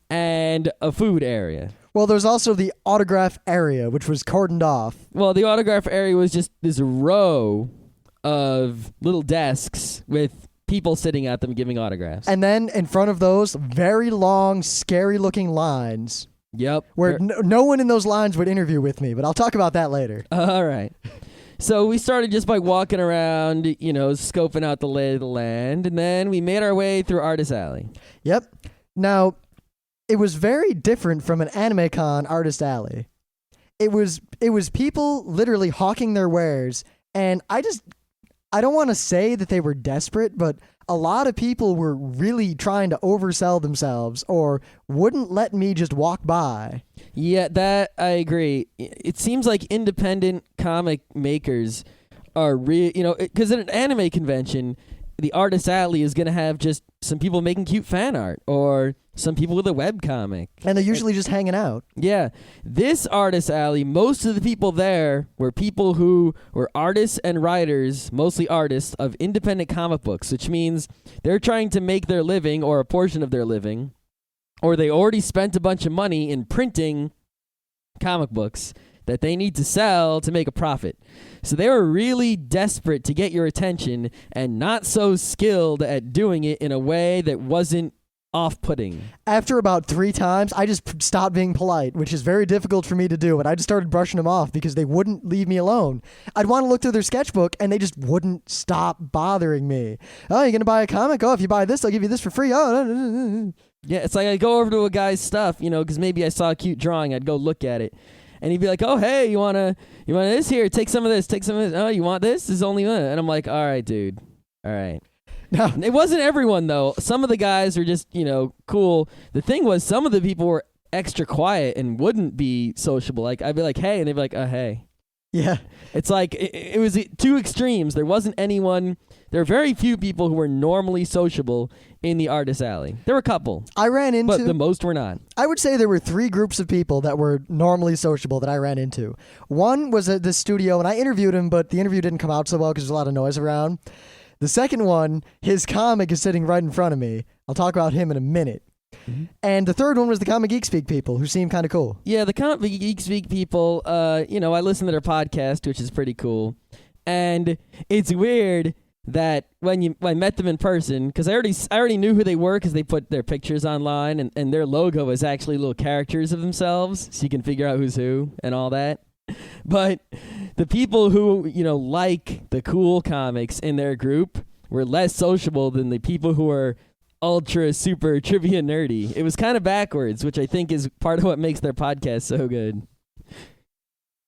[SPEAKER 2] and a food area.
[SPEAKER 1] Well, there's also the autograph area, which was cordoned off.
[SPEAKER 2] Well, the autograph area was just this row of little desks with people sitting at them giving autographs.
[SPEAKER 1] And then in front of those, very long, scary-looking lines.
[SPEAKER 2] Yep.
[SPEAKER 1] Where no one in those lines would interview with me, but I'll talk about that later.
[SPEAKER 2] All right. So we started just by walking around, you know, scoping out the lay of the land, and then we made our way through Artist Alley.
[SPEAKER 1] Yep. Now, it was very different from an anime con Artist Alley. It was people literally hawking their wares, and I don't want to say that they were desperate, but a lot of people were really trying to oversell themselves or wouldn't let me just walk by.
[SPEAKER 2] Yeah, that I agree. It seems like independent comic makers are because at an anime convention, the Artist Alley is going to have just some people making cute fan art or some people with a webcomic.
[SPEAKER 1] And they're usually just hanging out.
[SPEAKER 2] Yeah. This Artist Alley, most of the people there were people who were artists and writers, mostly artists, of independent comic books, which means they're trying to make their living or a portion of their living, or they already spent a bunch of money in printing comic books that they need to sell to make a profit. So they were really desperate to get your attention and not so skilled at doing it in a way that wasn't off-putting.
[SPEAKER 1] After about 3 times, I just stopped being polite, which is very difficult for me to do, and I just started brushing them off because they wouldn't leave me alone. I'd want to look through their sketchbook, and they just wouldn't stop bothering me. Oh, you're going to buy a comic? Oh, if you buy this, I'll give you this for free. Oh,
[SPEAKER 2] Yeah, it's like I go over to a guy's stuff, because maybe I saw a cute drawing. I'd go look at it. And he'd be like, "Oh, hey, you want this? Here, take some of this. Take some of this. Oh, you want this? This is only one." And I'm like, "All right, dude. All right."
[SPEAKER 1] no.
[SPEAKER 2] It wasn't everyone, though. Some of the guys were just, cool. The thing was, some of the people were extra quiet and wouldn't be sociable. Like, I'd be like, "Hey," and they'd be like, "Hey."
[SPEAKER 1] Yeah.
[SPEAKER 2] It's like, it was two extremes. There wasn't anyone, there were very few people who were normally sociable in the Artist Alley. There were a couple,
[SPEAKER 1] I ran into...
[SPEAKER 2] but the most were not.
[SPEAKER 1] I would say there were 3 groups of people that were normally sociable that I ran into. One was at the studio, and I interviewed him, but the interview didn't come out so well because there's a lot of noise around. The second one, his comic is sitting right in front of me. I'll talk about him in a minute. And the third one was the Comic Geek Speak people, who seemed kind of cool.
[SPEAKER 2] Yeah, the Comic Geek Speak people, I listen to their podcast, which is pretty cool. And it's weird that when I met them in person, because I already knew who they were because they put their pictures online, and their logo is actually little characters of themselves, so you can figure out who's who and all that. But the people who, like the cool comics in their group were less sociable than the people who are ultra super trivia nerdy. It was kind of backwards, which I think is part of what makes their podcast so good.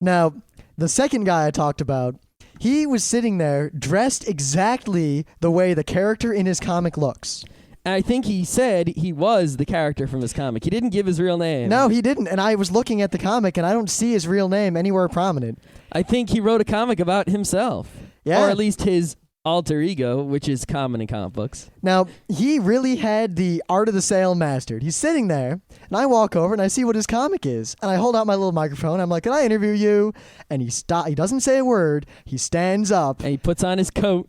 [SPEAKER 1] Now, the second guy I talked about, he was sitting there dressed exactly the way the character in his comic looks.
[SPEAKER 2] And I think he said he was the character from his comic. He didn't give his real name.
[SPEAKER 1] No, he didn't. And I was looking at the comic, and I don't see his real name anywhere prominent.
[SPEAKER 2] I think he wrote a comic about himself.
[SPEAKER 1] Yeah.
[SPEAKER 2] Or at least his alter ego, which is common in comic books.
[SPEAKER 1] Now, he really had the art of the sale mastered. He's sitting there, and I walk over, and I see what his comic is. And I hold out my little microphone. I'm like, can I interview you? And he doesn't say a word. He stands up.
[SPEAKER 2] And he puts on his coat.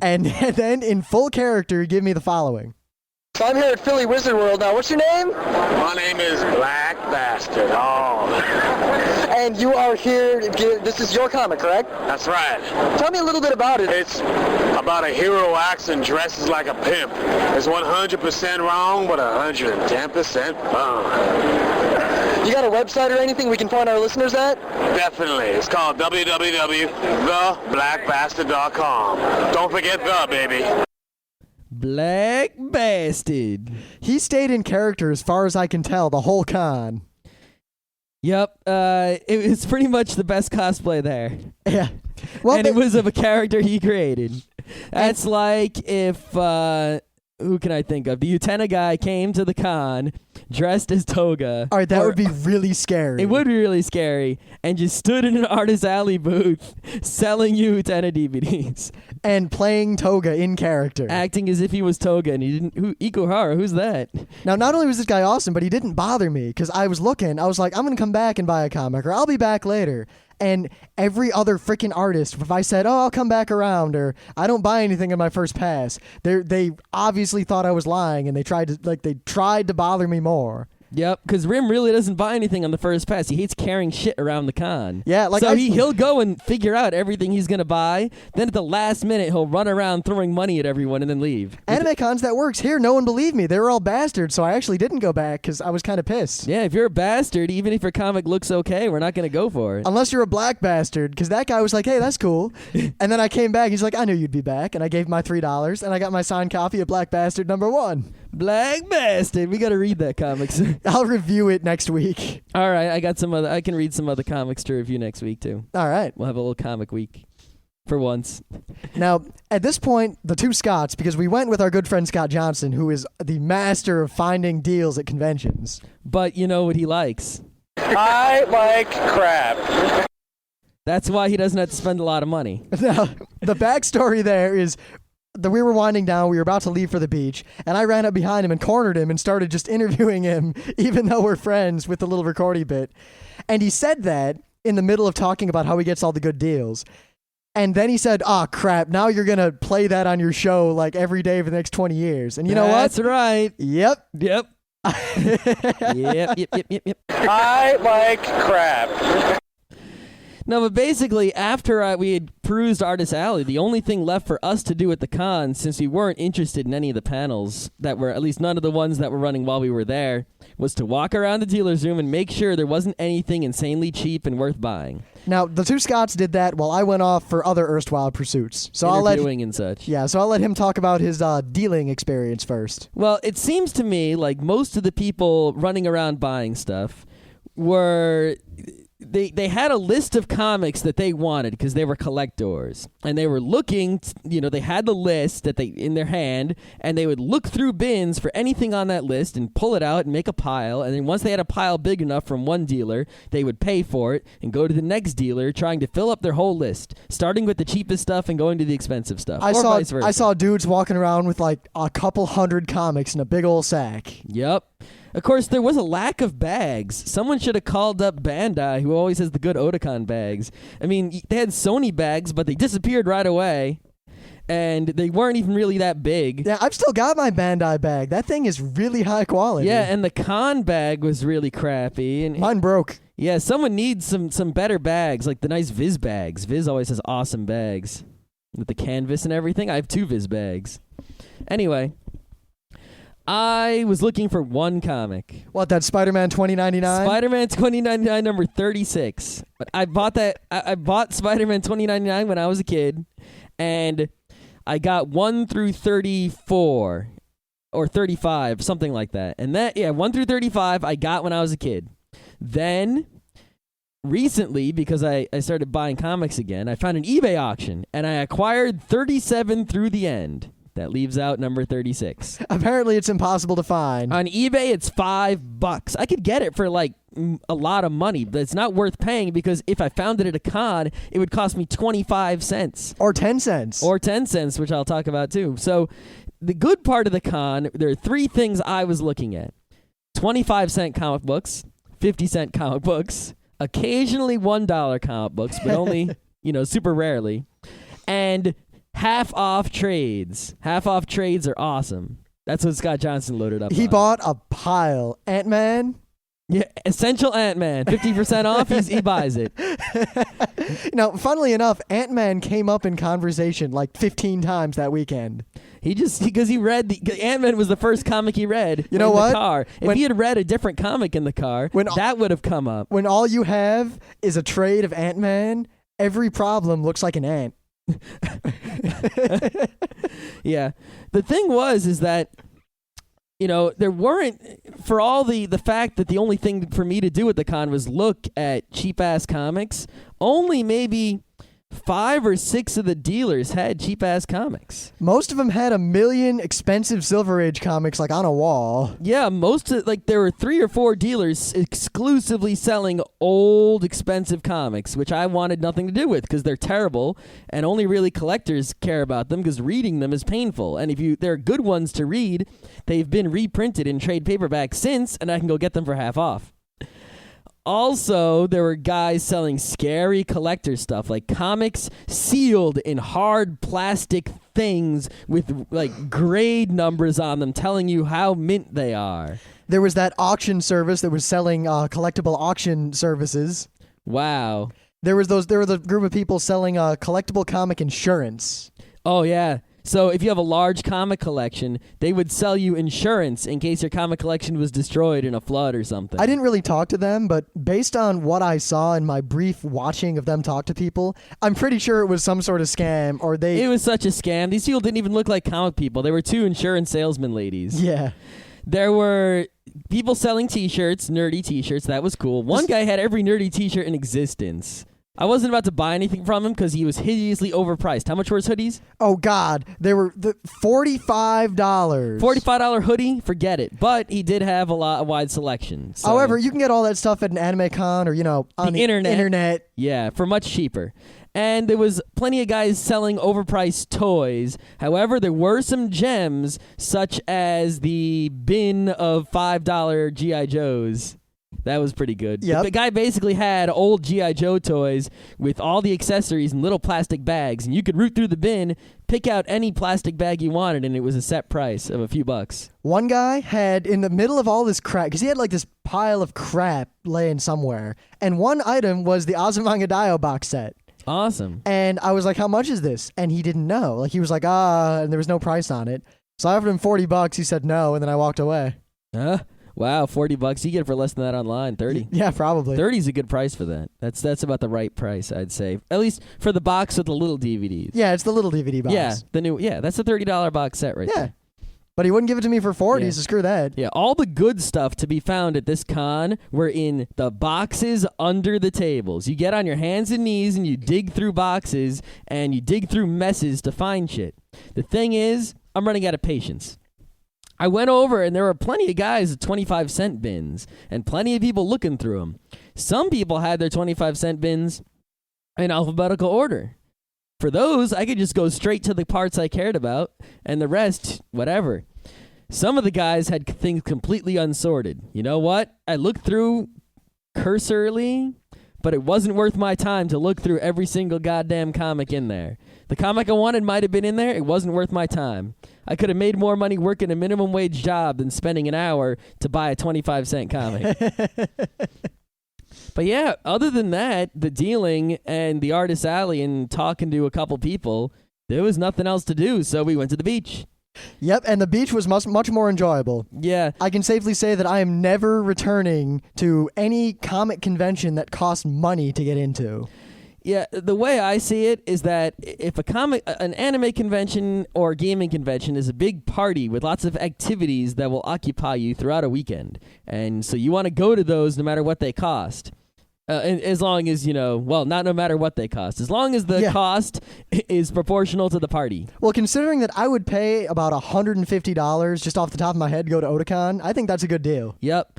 [SPEAKER 1] And then, in full character, he gave me the following.
[SPEAKER 3] So I'm here at Philly Wizard World now. What's your name?
[SPEAKER 4] My name is Black Bastard. Oh,
[SPEAKER 3] And you are here, this is your comic, correct?
[SPEAKER 4] that's right.
[SPEAKER 3] Tell me a little bit about it.
[SPEAKER 4] It's about a hero acts and dresses like a pimp. It's 100% wrong, but 110% fun.
[SPEAKER 3] You got a website or anything we can find our listeners at?
[SPEAKER 4] Definitely. It's called www.theblackbastard.com. Don't forget the, baby.
[SPEAKER 2] Black Bastard.
[SPEAKER 1] He stayed in character as far as I can tell the whole con.
[SPEAKER 2] Yep. It was pretty much the best cosplay there.
[SPEAKER 1] Yeah. Well,
[SPEAKER 2] And it was of a character he created. That's like if, who can I think of? The Utena guy came to the con dressed as Toga.
[SPEAKER 1] all right, that
[SPEAKER 2] Or-
[SPEAKER 1] would be really scary.
[SPEAKER 2] It would be really scary, and just stood in an artist alley booth selling you Utena DVDs,
[SPEAKER 1] And playing Toga in character.
[SPEAKER 2] acting as if he was Toga, and he didn't. Ikuhara, who's that?
[SPEAKER 1] Now, not only was this guy awesome, but he didn't bother me because I was looking. I was like, I'm going to come back and buy a comic, or I'll be back later. And every other freaking artist, if I said, oh, I'll come back around, or I don't buy anything in my first pass, they obviously thought I was lying, and they tried to bother me more.
[SPEAKER 2] Yep, because Rim really doesn't buy anything on the first pass. He hates carrying shit around the con.
[SPEAKER 1] Yeah, like
[SPEAKER 2] so
[SPEAKER 1] I-
[SPEAKER 2] he'll go and figure out everything he's gonna buy. Then at the last minute, he'll run around throwing money at everyone and then leave.
[SPEAKER 1] Anime cons, that works. Here, no one believed me. They were all bastards, so I actually didn't go back because I was kind of pissed.
[SPEAKER 2] Yeah, if you're a bastard, even if your comic looks okay, we're not gonna go for it.
[SPEAKER 1] Unless you're a black bastard, because that guy was like, hey, that's cool. And then I came back. He's like, I knew you'd be back. And I gave him my $3, and I got my signed copy of Black Bastard #1.
[SPEAKER 2] Black Bastard. We gotta read that comic soon.
[SPEAKER 1] I'll review it next week.
[SPEAKER 2] All right, I can read some other comics to review next week too.
[SPEAKER 1] All right.
[SPEAKER 2] We'll have a little comic week for once.
[SPEAKER 1] Now, at this point, the two Scotts, because we went with our good friend Scott Johnson, who is the master of finding deals at conventions.
[SPEAKER 2] But you know what he likes.
[SPEAKER 4] I like crap.
[SPEAKER 2] That's why he doesn't have to spend a lot of money.
[SPEAKER 1] Now, the backstory there is that we were winding down, we were about to leave for the beach, and I ran up behind him and cornered him and started just interviewing him, even though we're friends, with the little recording bit. And he said that in the middle of talking about how he gets all the good deals. And then he said, crap, now you're going to play that on your show like every day for the next 20 years. And you know what?
[SPEAKER 2] That's right.
[SPEAKER 1] Yep.
[SPEAKER 2] Yep. Yep.
[SPEAKER 4] I like crap.
[SPEAKER 2] No, but basically, after we had perused Artist Alley, the only thing left for us to do at the con, since we weren't interested in any of the panels that were, at least none of the ones that were running while we were there, was to walk around the dealer's room and make sure there wasn't anything insanely cheap and worth buying.
[SPEAKER 1] Now, the two Scotts did that while I went off for other erstwhile pursuits. So
[SPEAKER 2] Interviewing and such.
[SPEAKER 1] so I'll let him talk about his dealing experience first.
[SPEAKER 2] Well, it seems to me like most of the people running around buying stuff were... They had a list of comics that they wanted because they were collectors, and they were looking, they had the list that they in their hand, and they would look through bins for anything on that list and pull it out and make a pile, and then once they had a pile big enough from one dealer, they would pay for it and go to the next dealer trying to fill up their whole list, starting with the cheapest stuff and going to the expensive stuff, vice versa.
[SPEAKER 1] I saw dudes walking around with like a couple hundred comics in a big old sack.
[SPEAKER 2] Yep. Of course, there was a lack of bags. Someone should have called up Bandai, who always has the good Otakon bags. I mean, they had Sony bags, but they disappeared right away. and they weren't even really that big.
[SPEAKER 1] Yeah, I've still got my Bandai bag. That thing is really high quality.
[SPEAKER 2] Yeah, and the con bag was really crappy. And
[SPEAKER 1] mine broke.
[SPEAKER 2] yeah, someone needs some better bags, like the nice Viz bags. Viz always has awesome bags with the canvas and everything. I have 2 Viz bags. Anyway, I was looking for one comic.
[SPEAKER 1] What, that Spider-Man 2099?
[SPEAKER 2] Spider-Man 2099 number 36. But I bought that. I bought Spider-Man 2099 when I was a kid, and I got 1 through 34 or 35, something like that. And 1 through 35 I got when I was a kid. Then recently, because I started buying comics again, I found an eBay auction, and I acquired 37 through the end. That leaves out number 36.
[SPEAKER 1] Apparently, it's impossible to find.
[SPEAKER 2] On eBay, it's $5. I could get it for like a lot of money, but it's not worth paying because if I found it at a con, it would cost me 25 cents.
[SPEAKER 1] Or 10 cents.
[SPEAKER 2] Or 10 cents, which I'll talk about too. So the good part of the con, there are 3 things I was looking at. 25-cent comic books, 50-cent comic books, occasionally $1 comic books, but only, super rarely, and half-off trades. Half-off trades are awesome. That's what Scott Johnson loaded up
[SPEAKER 1] He
[SPEAKER 2] on.
[SPEAKER 1] bought a pile. Ant-Man?
[SPEAKER 2] Yeah, Essential Ant-Man. 50% off, he buys it.
[SPEAKER 1] Now, funnily enough, Ant-Man came up in conversation like 15 times that weekend.
[SPEAKER 2] Because he read, Ant-Man was the first comic he read
[SPEAKER 1] You know
[SPEAKER 2] in
[SPEAKER 1] what?
[SPEAKER 2] the car. If he had read a different comic in the car, that would have come up.
[SPEAKER 1] When all you have is a trade of Ant-Man, every problem looks like an ant.
[SPEAKER 2] Yeah. The thing is that, there weren't, for all the fact that the only thing for me to do at the con was look at cheap-ass comics, only maybe 5 or 6 of the dealers had cheap-ass comics.
[SPEAKER 1] Most of them had a million expensive Silver Age comics like on a wall.
[SPEAKER 2] Yeah, there were 3 or 4 dealers exclusively selling old, expensive comics, which I wanted nothing to do with because they're terrible, and only really collectors care about them because reading them is painful. And if they're good ones to read, they've been reprinted in trade paperback since, and I can go get them for half off. Also, there were guys selling scary collector stuff, like comics sealed in hard plastic things with like grade numbers on them telling you how mint they are.
[SPEAKER 1] There was that auction service that was selling collectible auction services.
[SPEAKER 2] Wow.
[SPEAKER 1] There was the group of people selling collectible comic insurance.
[SPEAKER 2] Oh, yeah. So if you have a large comic collection, they would sell you insurance in case your comic collection was destroyed in a flood or something.
[SPEAKER 1] I didn't really talk to them, but based on what I saw in my brief watching of them talk to people, I'm pretty sure it was some sort of scam or they...
[SPEAKER 2] It was such a scam. These people didn't even look like comic people. They were 2 insurance salesman ladies.
[SPEAKER 1] Yeah.
[SPEAKER 2] There were people selling T-shirts, nerdy T-shirts. That was cool. One guy had every nerdy T-shirt in existence. I wasn't about to buy anything from him because he was hideously overpriced. How much were his hoodies?
[SPEAKER 1] Oh, God. They were $45.
[SPEAKER 2] $45 hoodie? Forget it. But he did have a wide selection. So.
[SPEAKER 1] However, you can get all that stuff at an anime con or, on the internet.
[SPEAKER 2] Yeah, for much cheaper. And there was plenty of guys selling overpriced toys. However, there were some gems, such as the bin of $5 G.I. Joes. That was pretty good.
[SPEAKER 1] Yep.
[SPEAKER 2] The guy basically had old G.I. Joe toys with all the accessories in little plastic bags, and you could root through the bin, pick out any plastic bag you wanted, and it was a set price of a few bucks.
[SPEAKER 1] One guy had, in the middle of all this crap, because he had like this pile of crap laying somewhere, and one item was the Azumanga Daioh box set.
[SPEAKER 2] Awesome.
[SPEAKER 1] And I was like, how much is this? And he didn't know. Like, he was like, and there was no price on it. So I offered him $40. He said no, and then I walked away.
[SPEAKER 2] Wow, $40. You get it for less than that online. 30.
[SPEAKER 1] Yeah, probably.
[SPEAKER 2] 30 is a good price for that. That's about the right price, I'd say. At least for the box with the little DVDs.
[SPEAKER 1] Yeah, it's the little DVD box.
[SPEAKER 2] Yeah, that's a $30 box set right there.
[SPEAKER 1] But he wouldn't give it to me for $40, so screw that.
[SPEAKER 2] Yeah, all the good stuff to be found at this con were in the boxes under the tables. You get on your hands and knees and you dig through boxes and you dig through messes to find shit. The thing is, I'm running out of patience. I went over and there were plenty of guys with 25-cent bins and plenty of people looking through them. Some people had their 25-cent bins in alphabetical order. For those, I could just go straight to the parts I cared about and the rest, whatever. Some of the guys had things completely unsorted. You know what? I looked through cursorily, but it wasn't worth my time to look through every single goddamn comic in there. The comic I wanted might have been in there. It wasn't worth my time. I could have made more money working a minimum wage job than spending an hour to buy a 25-cent comic. But yeah, other than that, the dealing and the artist alley and talking to a couple people, there was nothing else to do, so we went to the beach.
[SPEAKER 1] Yep, and the beach was much more enjoyable.
[SPEAKER 2] Yeah.
[SPEAKER 1] I can safely say that I am never returning to any comic convention that costs money to get into.
[SPEAKER 2] Yeah, the way I see it is that if an anime convention or gaming convention is a big party with lots of activities that will occupy you throughout a weekend, and so you want to go to those no matter what they cost. As long as, not no matter what they cost. As long as the cost is proportional to the party.
[SPEAKER 1] Well, considering that I would pay about $150 just off the top of my head to go to Otakon, I think that's a good deal.
[SPEAKER 2] Yep.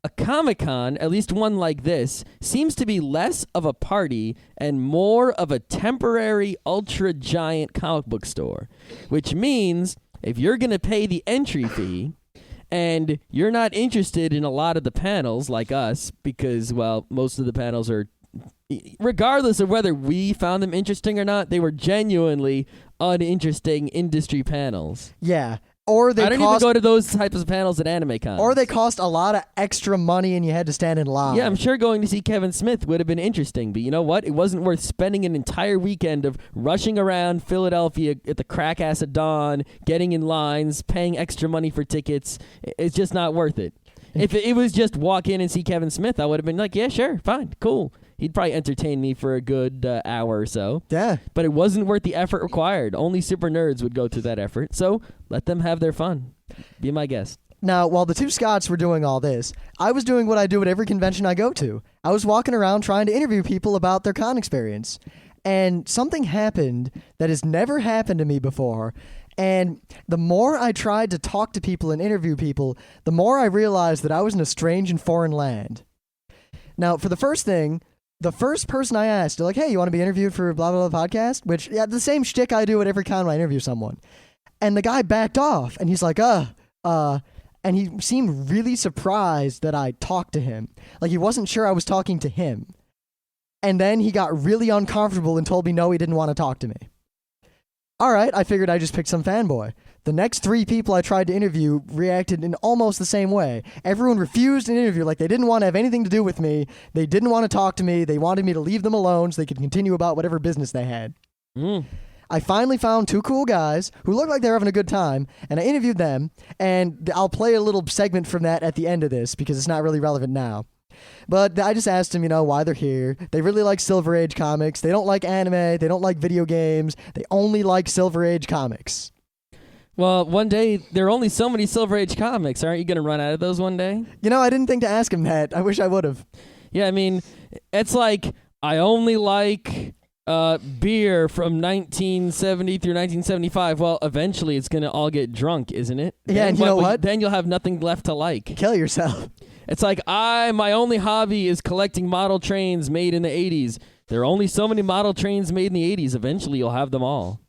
[SPEAKER 2] A Comic-Con, at least one like this, seems to be less of a party and more of a temporary ultra-giant comic book store. Which means if you're going to pay the entry fee and you're not interested in a lot of the panels like us because, well, most of the panels are, regardless of whether we found them interesting or not, they were genuinely uninteresting industry panels.
[SPEAKER 1] Yeah. Or they
[SPEAKER 2] I don't even go to those types of panels at anime cons.
[SPEAKER 1] Or they cost a lot of extra money and you had to stand in line.
[SPEAKER 2] Yeah, I'm sure going to see Kevin Smith would have been interesting, but you know what? It wasn't worth spending an entire weekend of rushing around Philadelphia at the crack ass of dawn, getting in lines, paying extra money for tickets. It's just not worth it. If it was just walk in and see Kevin Smith, I would have been like, yeah, sure, fine, cool. He'd probably entertain me for a good hour or so.
[SPEAKER 1] Yeah.
[SPEAKER 2] But it wasn't worth the effort required. Only super nerds would go through that effort. So let them have their fun. Be my guest.
[SPEAKER 1] Now, while the two Scots were doing all this, I was doing what I do at every convention I go to. I was walking around trying to interview people about their con experience. And something happened that has never happened to me before. And the more I tried to talk to people and interview people, the more I realized that I was in a strange and foreign land. Now, for the first thing, the first person I asked, they're like, hey, you want to be interviewed for blah, blah, blah podcast? Which, yeah, the same shtick I do at every con when I interview someone. And the guy backed off, and he's like, and he seemed really surprised that I talked to him. Like, he wasn't sure I was talking to him. And then he got really uncomfortable and told me no, he didn't want to talk to me. All right, I figured I just picked some fanboy. The next 3 people I tried to interview reacted in almost the same way. Everyone refused an interview, like they didn't want to have anything to do with me. They didn't want to talk to me. They wanted me to leave them alone so they could continue about whatever business they had. I finally found 2 cool guys who looked like they were having a good time, and I interviewed them, and I'll play a little segment from that at the end of this because it's not really relevant now. But I just asked them, why they're here. They really like Silver Age comics. They don't like anime. They don't like video games. They only like Silver Age comics.
[SPEAKER 2] Well, one day, there are only so many Silver Age comics. Aren't you going to run out of those one day?
[SPEAKER 1] I didn't think to ask him that. I wish I would have.
[SPEAKER 2] Yeah, I mean, it's like, I only like beer from 1970 through 1975. Well, eventually it's going to all get drunk, isn't it?
[SPEAKER 1] Yeah, and you know what?
[SPEAKER 2] Then you'll have nothing left to like.
[SPEAKER 1] Kill yourself.
[SPEAKER 2] It's like, my only hobby is collecting model trains made in the 80s. There are only so many model trains made in the 80s. Eventually you'll have them all.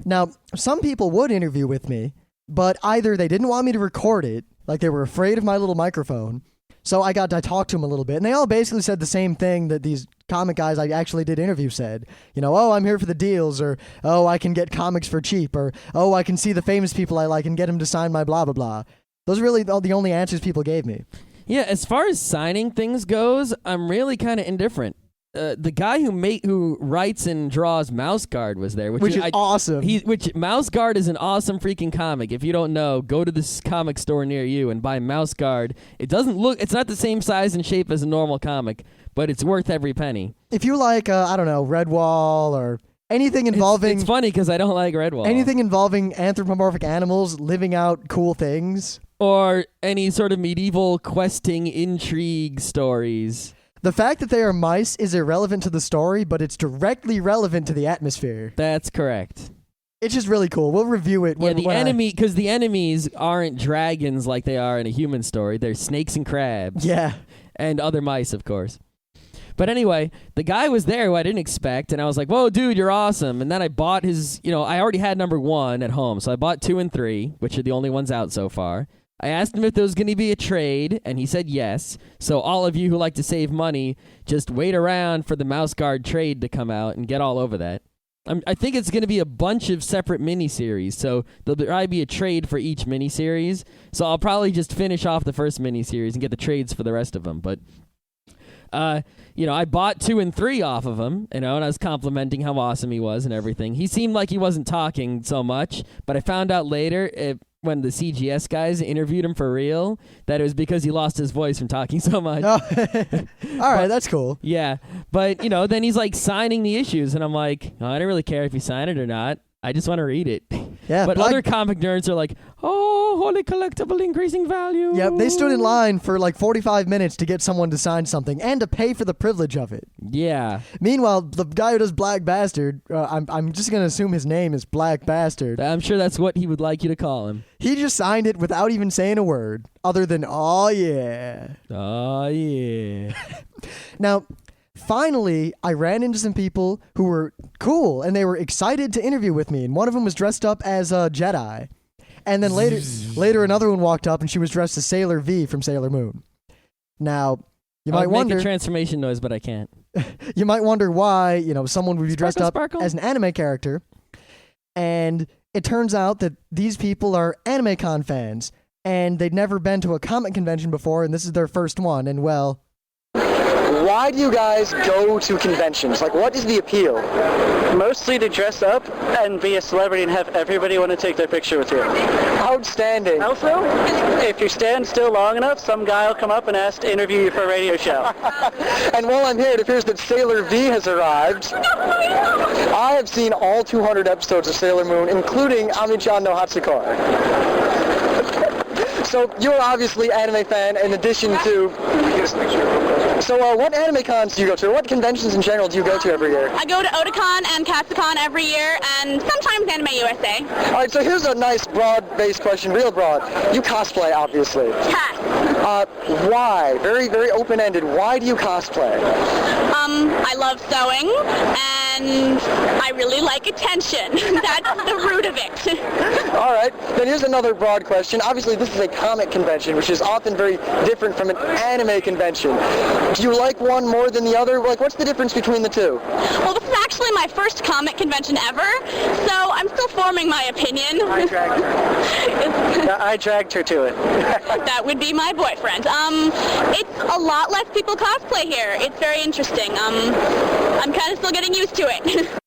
[SPEAKER 1] Now, some people would interview with me, but either they didn't want me to record it, like they were afraid of my little microphone, so I talked to them a little bit, and they all basically said the same thing that these comic guys I actually did interview said. Oh, I'm here for the deals, or, oh, I can get comics for cheap, or, oh, I can see the famous people I like and get them to sign my blah, blah, blah. Those are really the only answers people gave me.
[SPEAKER 2] Yeah, as far as signing things goes, I'm really kind of indifferent. The guy who writes and draws Mouse Guard was there,
[SPEAKER 1] which is awesome.
[SPEAKER 2] Mouse Guard is an awesome freaking comic. If you don't know, go to this comic store near you and buy Mouse Guard. It's not the same size and shape as a normal comic, but it's worth every penny.
[SPEAKER 1] If you like, Redwall or anything involving...
[SPEAKER 2] It's funny because I don't like Redwall.
[SPEAKER 1] Anything involving anthropomorphic animals living out cool things.
[SPEAKER 2] Or any sort of medieval questing intrigue stories.
[SPEAKER 1] The fact that they are mice is irrelevant to the story, but it's directly relevant to the atmosphere.
[SPEAKER 2] That's correct.
[SPEAKER 1] It's just really cool. We'll review it.
[SPEAKER 2] Because the enemies aren't dragons like they are in a human story. They're snakes and crabs.
[SPEAKER 1] Yeah.
[SPEAKER 2] And other mice, of course. But the guy was there who I didn't expect, and I was like, whoa, dude, you're awesome. And then I bought his, I already had number 1 at home, so I bought 2 and 3, which are the only ones out so far. I asked him if there was going to be a trade, and he said yes. So all of you who like to save money, just wait around for the Mouse Guard trade to come out and get all over that. I think it's going to be a bunch of separate miniseries, so there'll probably be a trade for each miniseries. So I'll probably just finish off the first miniseries and get the trades for the rest of them. But, I bought 2 and 3 off of him, and I was complimenting how awesome he was and everything. He seemed like he wasn't talking so much, but I found out later when the CGS guys interviewed him for real that it was because he lost his voice from talking so much.
[SPEAKER 1] Oh. All right, that's cool.
[SPEAKER 2] Yeah, but, then he's like signing the issues, and I'm like, oh, I don't really care if you sign it or not. I just want to read it.
[SPEAKER 1] Yeah,
[SPEAKER 2] but other comic nerds are like, oh, holy collectible increasing value.
[SPEAKER 1] Yep, they stood in line for like 45 minutes to get someone to sign something and to pay for the privilege of it.
[SPEAKER 2] Yeah.
[SPEAKER 1] Meanwhile, the guy who does Black Bastard, I'm just going to assume his name is Black Bastard.
[SPEAKER 2] I'm sure that's what he would like you to call him.
[SPEAKER 1] He just signed it without even saying a word, other than, oh yeah.
[SPEAKER 2] Oh, yeah.
[SPEAKER 1] Now, finally, I ran into some people who were cool, and they were excited to interview with me, and one of them was dressed up as a Jedi. And then later another one walked up, and she was dressed as Sailor V from Sailor Moon. Now, you might wonder...
[SPEAKER 2] make a transformation noise, but I can't.
[SPEAKER 1] You might wonder why, someone would be dressed up
[SPEAKER 2] Sparkle.
[SPEAKER 1] as an anime character. And it turns out that these people are AnimeCon fans, and they'd never been to a comic convention before, and this is their first one, and well...
[SPEAKER 3] Why do you guys go to conventions? Like, what is the appeal?
[SPEAKER 5] Mostly to dress up and be a celebrity and have everybody want to take their picture with you.
[SPEAKER 3] Outstanding.
[SPEAKER 5] Also, if you stand still long enough, some guy will come up and ask to interview you for a radio show.
[SPEAKER 3] And while I'm here, it appears that Sailor V has arrived. I have seen all 200 episodes of Sailor Moon, including Ami-chan no Hatsukar. So you're obviously an anime fan in addition to... So what anime cons do you go to? Or what conventions in general do you go to every year?
[SPEAKER 6] I go to Otakon and Katsucon every year, and sometimes Anime USA.
[SPEAKER 3] All right, so here's a nice broad-based question, real broad. You cosplay, obviously.
[SPEAKER 6] Ha.
[SPEAKER 3] Why? Very, very open-ended. Why do you cosplay?
[SPEAKER 6] I love sewing, and I really like attention. That's the root of it.
[SPEAKER 3] All right, then here's another broad question. Obviously, this is a comic convention, which is often very different from an anime convention. Do you like one more than the other? Like, what's the difference between the two?
[SPEAKER 6] Well, this is actually my first comic convention ever, so I'm still forming my opinion.
[SPEAKER 5] I dragged her. I dragged her to it.
[SPEAKER 6] That would be my boyfriend. It's a lot less people cosplay here. It's very interesting. I'm kind of still getting used to it.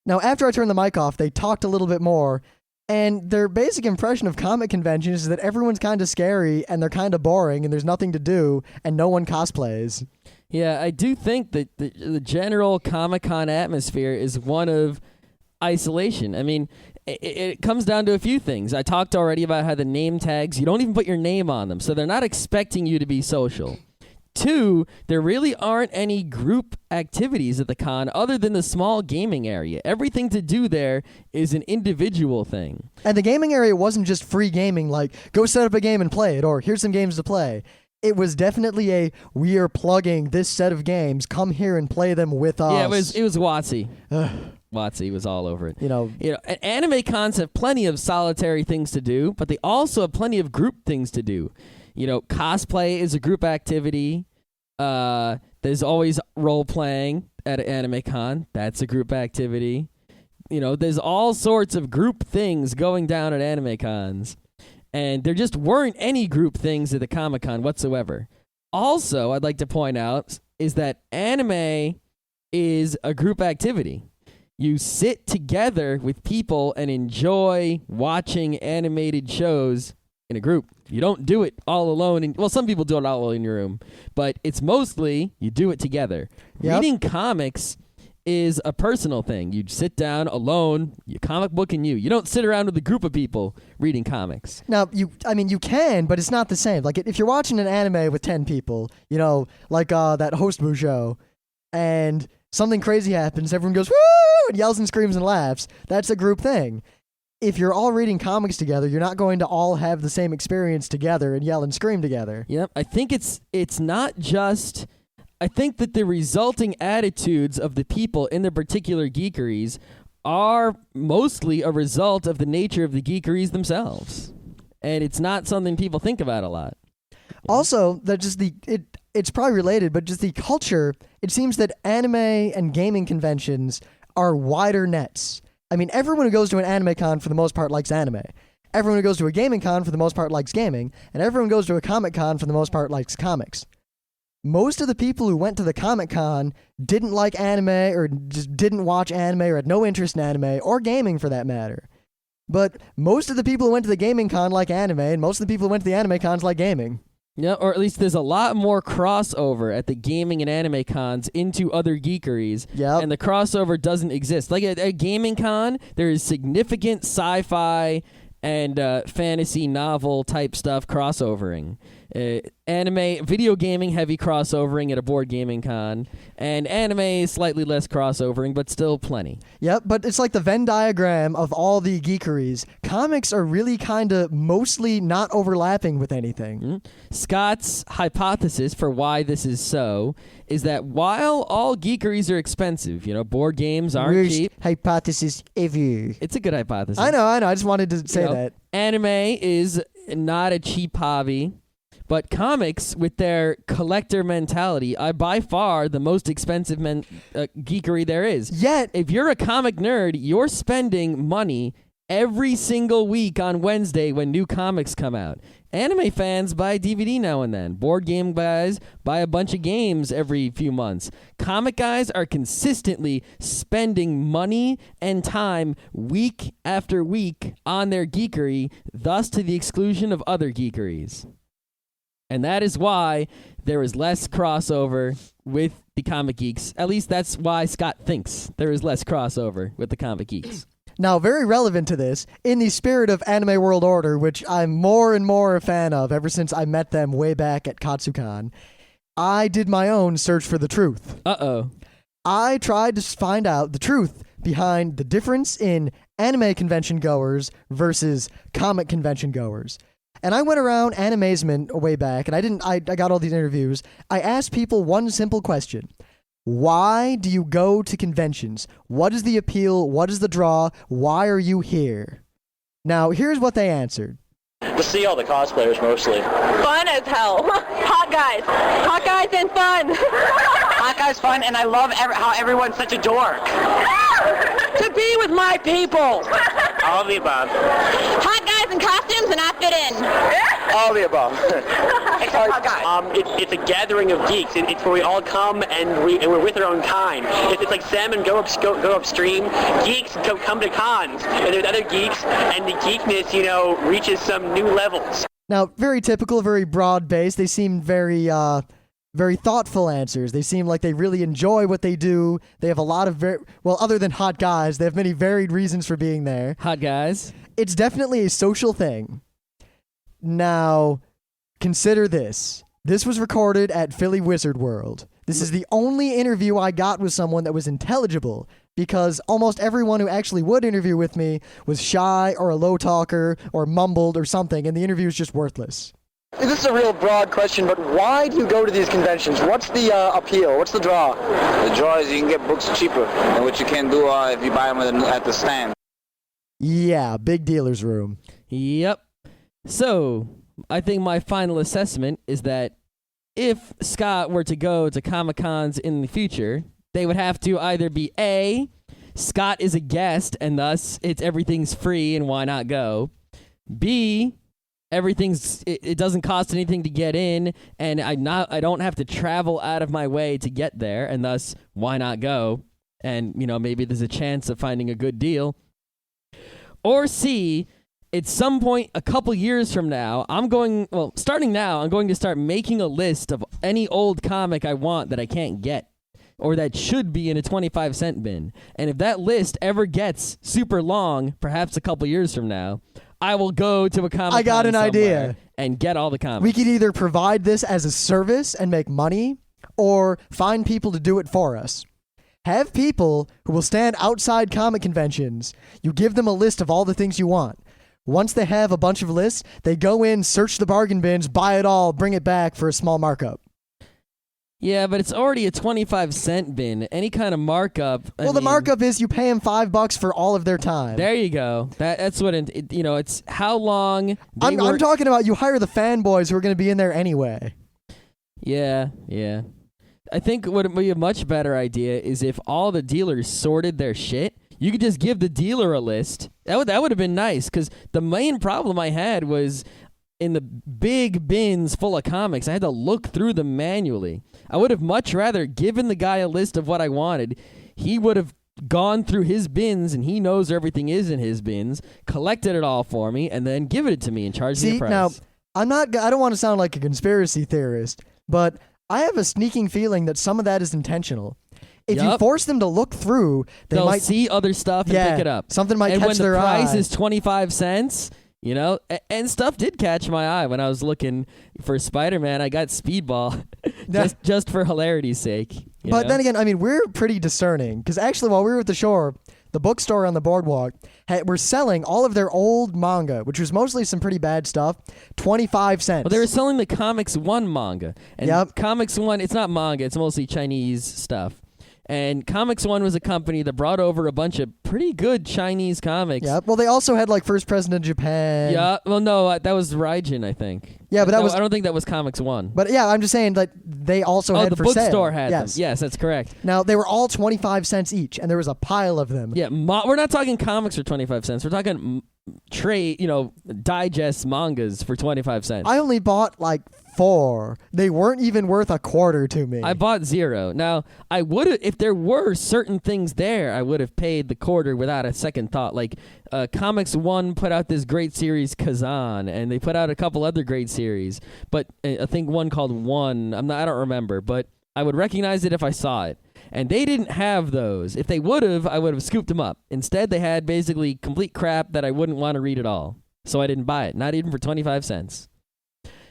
[SPEAKER 1] Now, after I turned the mic off, they talked a little bit more, and their basic impression of comic conventions is that everyone's kind of scary, and they're kind of boring, and there's nothing to do, and no one cosplays.
[SPEAKER 2] Yeah, I do think that the general Comic-Con atmosphere is one of isolation. I mean, it comes down to a few things. I talked already about how the name tags, you don't even put your name on them, so they're not expecting you to be social. 2, there really aren't any group activities at the con other than the small gaming area. Everything to do there is an individual thing.
[SPEAKER 1] And the gaming area wasn't just free gaming, like, go set up a game and play it, or here's some games to play. It was definitely we are plugging this set of games, come here and play them with us.
[SPEAKER 2] Yeah, it was WotC. WotC was all over it. Anime cons have plenty of solitary things to do, but they also have plenty of group things to do. Cosplay is a group activity. There's always role-playing at an anime con. That's a group activity. There's all sorts of group things going down at anime cons. And there just weren't any group things at the Comic-Con whatsoever. Also, I'd like to point out is that anime is a group activity. You sit together with people and enjoy watching animated shows in a group. You don't do it all alone. Some people do it all in your room, but it's mostly you do it together.
[SPEAKER 1] Yep.
[SPEAKER 2] Reading comics is a personal thing. You sit down alone, you comic book and you don't sit around with a group of people reading comics.
[SPEAKER 1] Now, you can, but it's not the same. Like, if you're watching an anime with 10 people, like that Host show, and something crazy happens, everyone goes, woo, and yells and screams and laughs, that's a group thing. If you're all reading comics together, you're not going to all have the same experience together and yell and scream together.
[SPEAKER 2] Yep, I think it's not just... I think that the resulting attitudes of the people in their particular geekeries are mostly a result of the nature of the geekeries themselves. And it's not something people think about a lot.
[SPEAKER 1] Also, that just it's probably related, but just the culture, it seems that anime and gaming conventions are wider nets. I mean, everyone who goes to an anime con for the most part likes anime. Everyone who goes to a gaming con for the most part likes gaming, and everyone who goes to a comic con for the most part likes comics. Most of the people who went to the Comic Con didn't like anime or just didn't watch anime or had no interest in anime or gaming for that matter. But most of the people who went to the gaming con like anime, and most of the people who went to the anime cons like gaming.
[SPEAKER 2] Yeah, or at least there's a lot more crossover at the gaming and anime cons into other geekeries.
[SPEAKER 1] Yep.
[SPEAKER 2] And the crossover doesn't exist. Like at a gaming con, there is significant sci-fi and fantasy novel type stuff crossovering. Anime, video gaming heavy crossovering at a board gaming con, and anime slightly less crossovering, but still plenty.
[SPEAKER 1] Yep, but it's like the Venn diagram of all the geekeries. Comics are really kind of mostly not overlapping with anything.
[SPEAKER 2] Mm-hmm. Scott's hypothesis for why this is so is that while all geekeries are expensive, board games aren't
[SPEAKER 1] Worst
[SPEAKER 2] cheap.
[SPEAKER 1] hypothesis ever.
[SPEAKER 2] It's a good hypothesis.
[SPEAKER 1] I know. I just wanted to say that.
[SPEAKER 2] Anime is not a cheap hobby. But comics, with their collector mentality, are by far the most expensive geekery there is.
[SPEAKER 1] Yet,
[SPEAKER 2] if you're a comic nerd, you're spending money every single week on Wednesday when new comics come out. Anime fans buy DVD now and then. Board game guys buy a bunch of games every few months. Comic guys are consistently spending money and time week after week on their geekery, thus to the exclusion of other geekeries. And that is why there is less crossover with the comic geeks. At least that's why Scott thinks there is less crossover with the comic geeks.
[SPEAKER 1] Now, very relevant to this, in the spirit of Anime World Order, which I'm more and more a fan of ever since I met them way back at Katsucon, I did my own search for the truth.
[SPEAKER 2] Uh-oh. I
[SPEAKER 1] tried to find out the truth behind the difference in anime convention goers versus comic convention goers. And I went around Animazement way back, and I got all these interviews. I asked people one simple question. Why do you go to conventions? What is the appeal? What is the draw? Why are you here? Now, here's what they answered.
[SPEAKER 5] To see all the cosplayers, mostly.
[SPEAKER 6] Fun as hell. Hot guys. Hot guys and fun.
[SPEAKER 7] Hot guys fun, and I love how everyone's such a dork. To be with my people.
[SPEAKER 4] All of the above.
[SPEAKER 6] Hot guys in costumes and I fit in.
[SPEAKER 3] All the above.
[SPEAKER 7] Except hot guys.
[SPEAKER 5] It's a gathering of geeks. It's where we all come and we're with our own kind. It's like salmon go upstream. Geeks come to cons, and there's other geeks, and the geekness, reaches some new levels.
[SPEAKER 1] Now, very typical, very broad-based. They seem very thoughtful answers. They seem like they really enjoy what they do. They have a lot of other than hot guys, they have many varied reasons for being there.
[SPEAKER 2] Hot guys.
[SPEAKER 1] It's definitely a social thing. Now, consider this. This was recorded at Philly Wizard World. This is the only interview I got with someone that was intelligible, because almost everyone who actually would interview with me was shy or a low talker or mumbled or something, and the interview is just worthless.
[SPEAKER 3] This is a real broad question, but why do you go to these conventions? What's the appeal? What's the draw?
[SPEAKER 8] The draw is you can get books cheaper than what you can do if you buy them at the stand.
[SPEAKER 1] Yeah, big dealer's room.
[SPEAKER 2] Yep. So, I think my final assessment is that if Scott were to go to Comic-Cons in the future, they would have to either be A, Scott is a guest and thus everything's free and why not go? B, it doesn't cost anything to get in and I don't have to travel out of my way to get there and thus why not go? And maybe there's a chance of finding a good deal. Or C, at some point a couple years from now, starting now, I'm going to start making a list of any old comic I want that I can't get or that should be in a 25-cent bin. And if that list ever gets super long, perhaps a couple years from now, I will go to a comic.
[SPEAKER 1] I got an idea.
[SPEAKER 2] And get all the comics.
[SPEAKER 1] We could either provide this as a service and make money or find people to do it for us. Have people who will stand outside comic conventions. You give them a list of all the things you want. Once they have a bunch of lists, they go in, search the bargain bins, buy it all, bring it back for a small markup.
[SPEAKER 2] Yeah, but it's already a 25-cent bin. Any kind of markup.
[SPEAKER 1] The markup is you pay them $5 for all of their time.
[SPEAKER 2] There you go. That's what it's how long.
[SPEAKER 1] I'm talking about you hire the fanboys who are going to be in there anyway.
[SPEAKER 2] Yeah. I think what would be a much better idea is if all the dealers sorted their shit. You could just give the dealer a list. That would have been nice, because the main problem I had was in the big bins full of comics, I had to look through them manually. I would have much rather given the guy a list of what I wanted. He would have gone through his bins, and he knows where everything is in his bins, collected it all for me, and then given it to me and charged me a price.
[SPEAKER 1] Now, I don't want to sound like a conspiracy theorist, but I have a sneaking feeling that some of that is intentional. If you force them to look through,
[SPEAKER 2] they'll
[SPEAKER 1] might
[SPEAKER 2] see other stuff and pick it up.
[SPEAKER 1] Something might catch their eye.
[SPEAKER 2] And when the price is 25 cents, you know, and stuff did catch my eye when I was looking for Spider-Man. I got Speedball just for hilarity's sake.
[SPEAKER 1] But then again, I mean, we're pretty discerning, because actually while we were at the shore, the bookstore on the boardwalk were selling all of their old manga, which was mostly some pretty bad stuff, 25 cents.
[SPEAKER 2] Well, they were selling the Comics 1 manga. And Comics 1, it's not manga, it's mostly Chinese stuff. And Comics 1 was a company that brought over a bunch of pretty good Chinese comics.
[SPEAKER 1] Yeah, well, they also had, like, First President of Japan.
[SPEAKER 2] Yeah, well, no, that was Raijin, I think.
[SPEAKER 1] Yeah, but
[SPEAKER 2] I don't think that was Comics 1.
[SPEAKER 1] But, yeah, I'm just saying that they also had
[SPEAKER 2] the
[SPEAKER 1] for sale.
[SPEAKER 2] bookstore had them. Yes, that's correct.
[SPEAKER 1] Now, they were all 25 cents each, and there was a pile of them.
[SPEAKER 2] Yeah, we're not talking comics for 25 cents. We're talking digest mangas for 25 cents.
[SPEAKER 1] I only bought, like, 4. They weren't even worth a quarter to me.
[SPEAKER 2] I bought 0. Now, I would have, if there were certain things there, I would have paid the quarter without a second thought. Like, Comics 1 put out this great series, Kazan, and they put out a couple other great series. But I think one called One, I don't remember, but I would recognize it if I saw it. And they didn't have those. If they would have, I would have scooped them up. Instead, they had basically complete crap that I wouldn't want to read at all. So I didn't buy it, not even for 25 cents.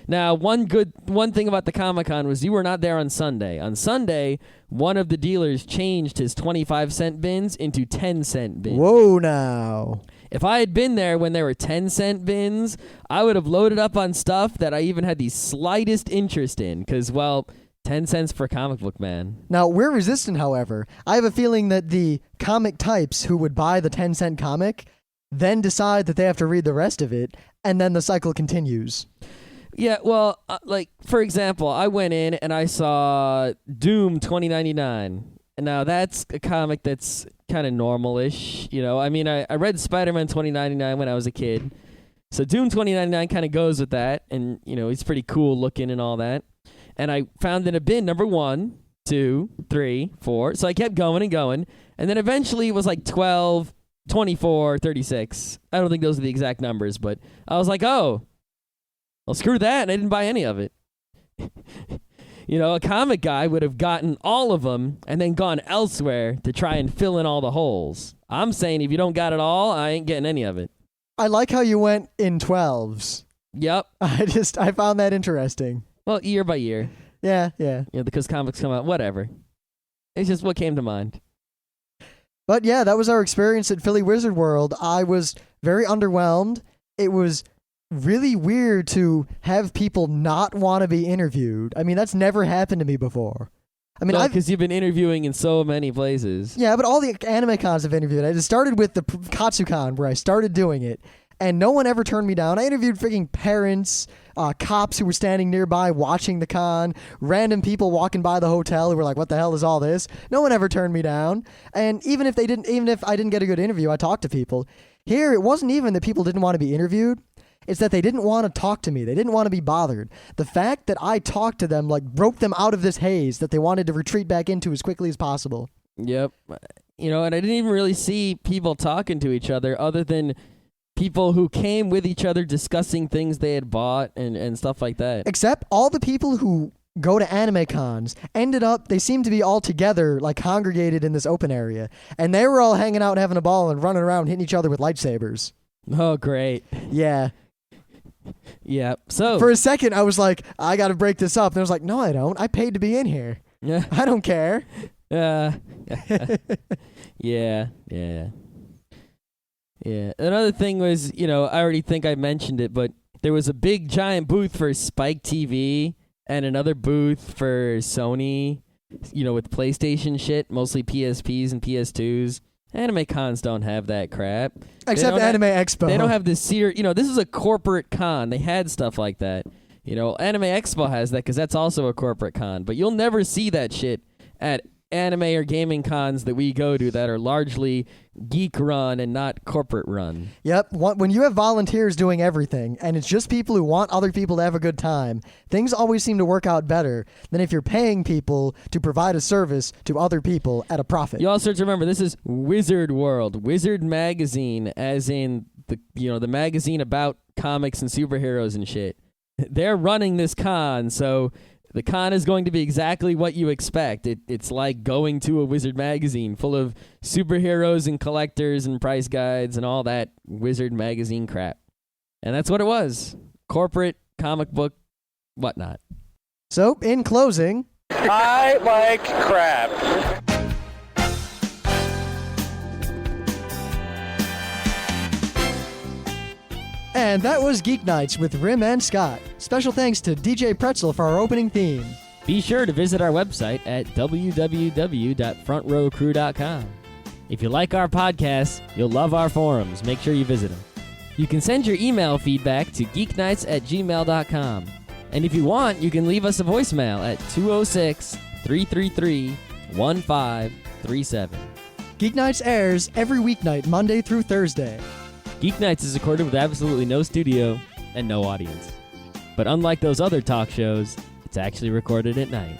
[SPEAKER 2] Now, one thing about the Comic-Con was you were not there on Sunday. On Sunday, one of the dealers changed his 25-cent bins into 10-cent bins.
[SPEAKER 1] Whoa, now.
[SPEAKER 2] If I had been there when there were 10-cent bins, I would have loaded up on stuff that I even had the slightest interest in, because, well, 10 cents for a comic book, man.
[SPEAKER 1] Now, we're resistant, however. I have a feeling that the comic types who would buy the 10-cent comic then decide that they have to read the rest of it, and then the cycle continues.
[SPEAKER 2] Yeah, well, like, for example, I went in and I saw Doom 2099. And now that's a comic that's kind of normal-ish, you know. I mean, I read Spider-Man 2099 when I was a kid. So Doom 2099 kind of goes with that, and, you know, he's pretty cool looking and all that. And I found in a bin number 1, 2, 3, 4. So I kept going and going. And then eventually it was like 12, 24, 36. I don't think those are the exact numbers, but I was like, oh, well, screw that, and I didn't buy any of it. You know, a comic guy would have gotten all of them and then gone elsewhere to try and fill in all the holes. I'm saying if you don't got it all, I ain't getting any of it.
[SPEAKER 1] I like how you went in 12s.
[SPEAKER 2] Yep.
[SPEAKER 1] I found that interesting.
[SPEAKER 2] Well, year by year.
[SPEAKER 1] Yeah.
[SPEAKER 2] You know, because comics come out, whatever. It's just what came to mind.
[SPEAKER 1] But yeah, that was our experience at Philly Wizard World. I was very underwhelmed. It was really weird to have people not want to be interviewed. I mean, that's never happened to me before. I mean,
[SPEAKER 2] because you've been interviewing in so many places.
[SPEAKER 1] Yeah, but all the anime cons I've interviewed. I just started with the Katsucon where I started doing it, and no one ever turned me down. I interviewed freaking parents, cops who were standing nearby watching the con, random people walking by the hotel who were like, "What the hell is all this?" No one ever turned me down. And even if I didn't get a good interview, I talked to people. Here, it wasn't even that people didn't want to be interviewed. It's that they didn't want to talk to me. They didn't want to be bothered. The fact that I talked to them like broke them out of this haze that they wanted to retreat back into as quickly as possible.
[SPEAKER 2] Yep. You know, and I didn't even really see people talking to each other other than people who came with each other discussing things they had bought and stuff like that.
[SPEAKER 1] Except all the people who go to anime cons they seemed to be all together, like congregated in this open area. And they were all hanging out and having a ball and running around hitting each other with lightsabers.
[SPEAKER 2] Oh, great.
[SPEAKER 1] Yeah.
[SPEAKER 2] Yeah. So
[SPEAKER 1] for a second, I was like, I got to break this up. And I was like, no, I don't. I paid to be in here.
[SPEAKER 2] Yeah.
[SPEAKER 1] I don't care.
[SPEAKER 2] Yeah. Another thing was, you know, I already think I mentioned it, but there was a big giant booth for Spike TV and another booth for Sony, you know, with PlayStation shit, mostly PSPs and PS2s. Anime cons don't have that crap.
[SPEAKER 1] Except Anime Expo.
[SPEAKER 2] They don't have this this is a corporate con. They had stuff like that. Anime Expo has that because that's also a corporate con. But you'll never see that shit at anime or gaming cons that we go to that are largely geek run and not corporate run.
[SPEAKER 1] Yep. When you have volunteers doing everything and it's just people who want other people to have a good time, things always seem to work out better than if you're paying people to provide a service to other people at a profit.
[SPEAKER 2] You also have to remember this is Wizard World, Wizard Magazine, as in the magazine about comics and superheroes and shit. They're running this con, so the con is going to be exactly what you expect. It's like going to a Wizard magazine full of superheroes and collectors and price guides and all that Wizard magazine crap. And that's what it was. Corporate, comic book, whatnot.
[SPEAKER 1] So, in closing,
[SPEAKER 3] I like crap.
[SPEAKER 1] and that was Geeknights with Rim and Scott. Special thanks to DJ Pretzel for our opening theme.
[SPEAKER 2] Be sure to visit our website at www.frontrowcrew.com. If you like our podcasts, you'll love our forums. Make sure you visit them. You can send your email feedback to geeknights@gmail.com. And if you want, you can leave us a voicemail at 206-333-1537.
[SPEAKER 1] Geeknights airs every weeknight, Monday through Thursday.
[SPEAKER 2] Geeknights is recorded with absolutely no studio and no audience. But unlike those other talk shows, it's actually recorded at night.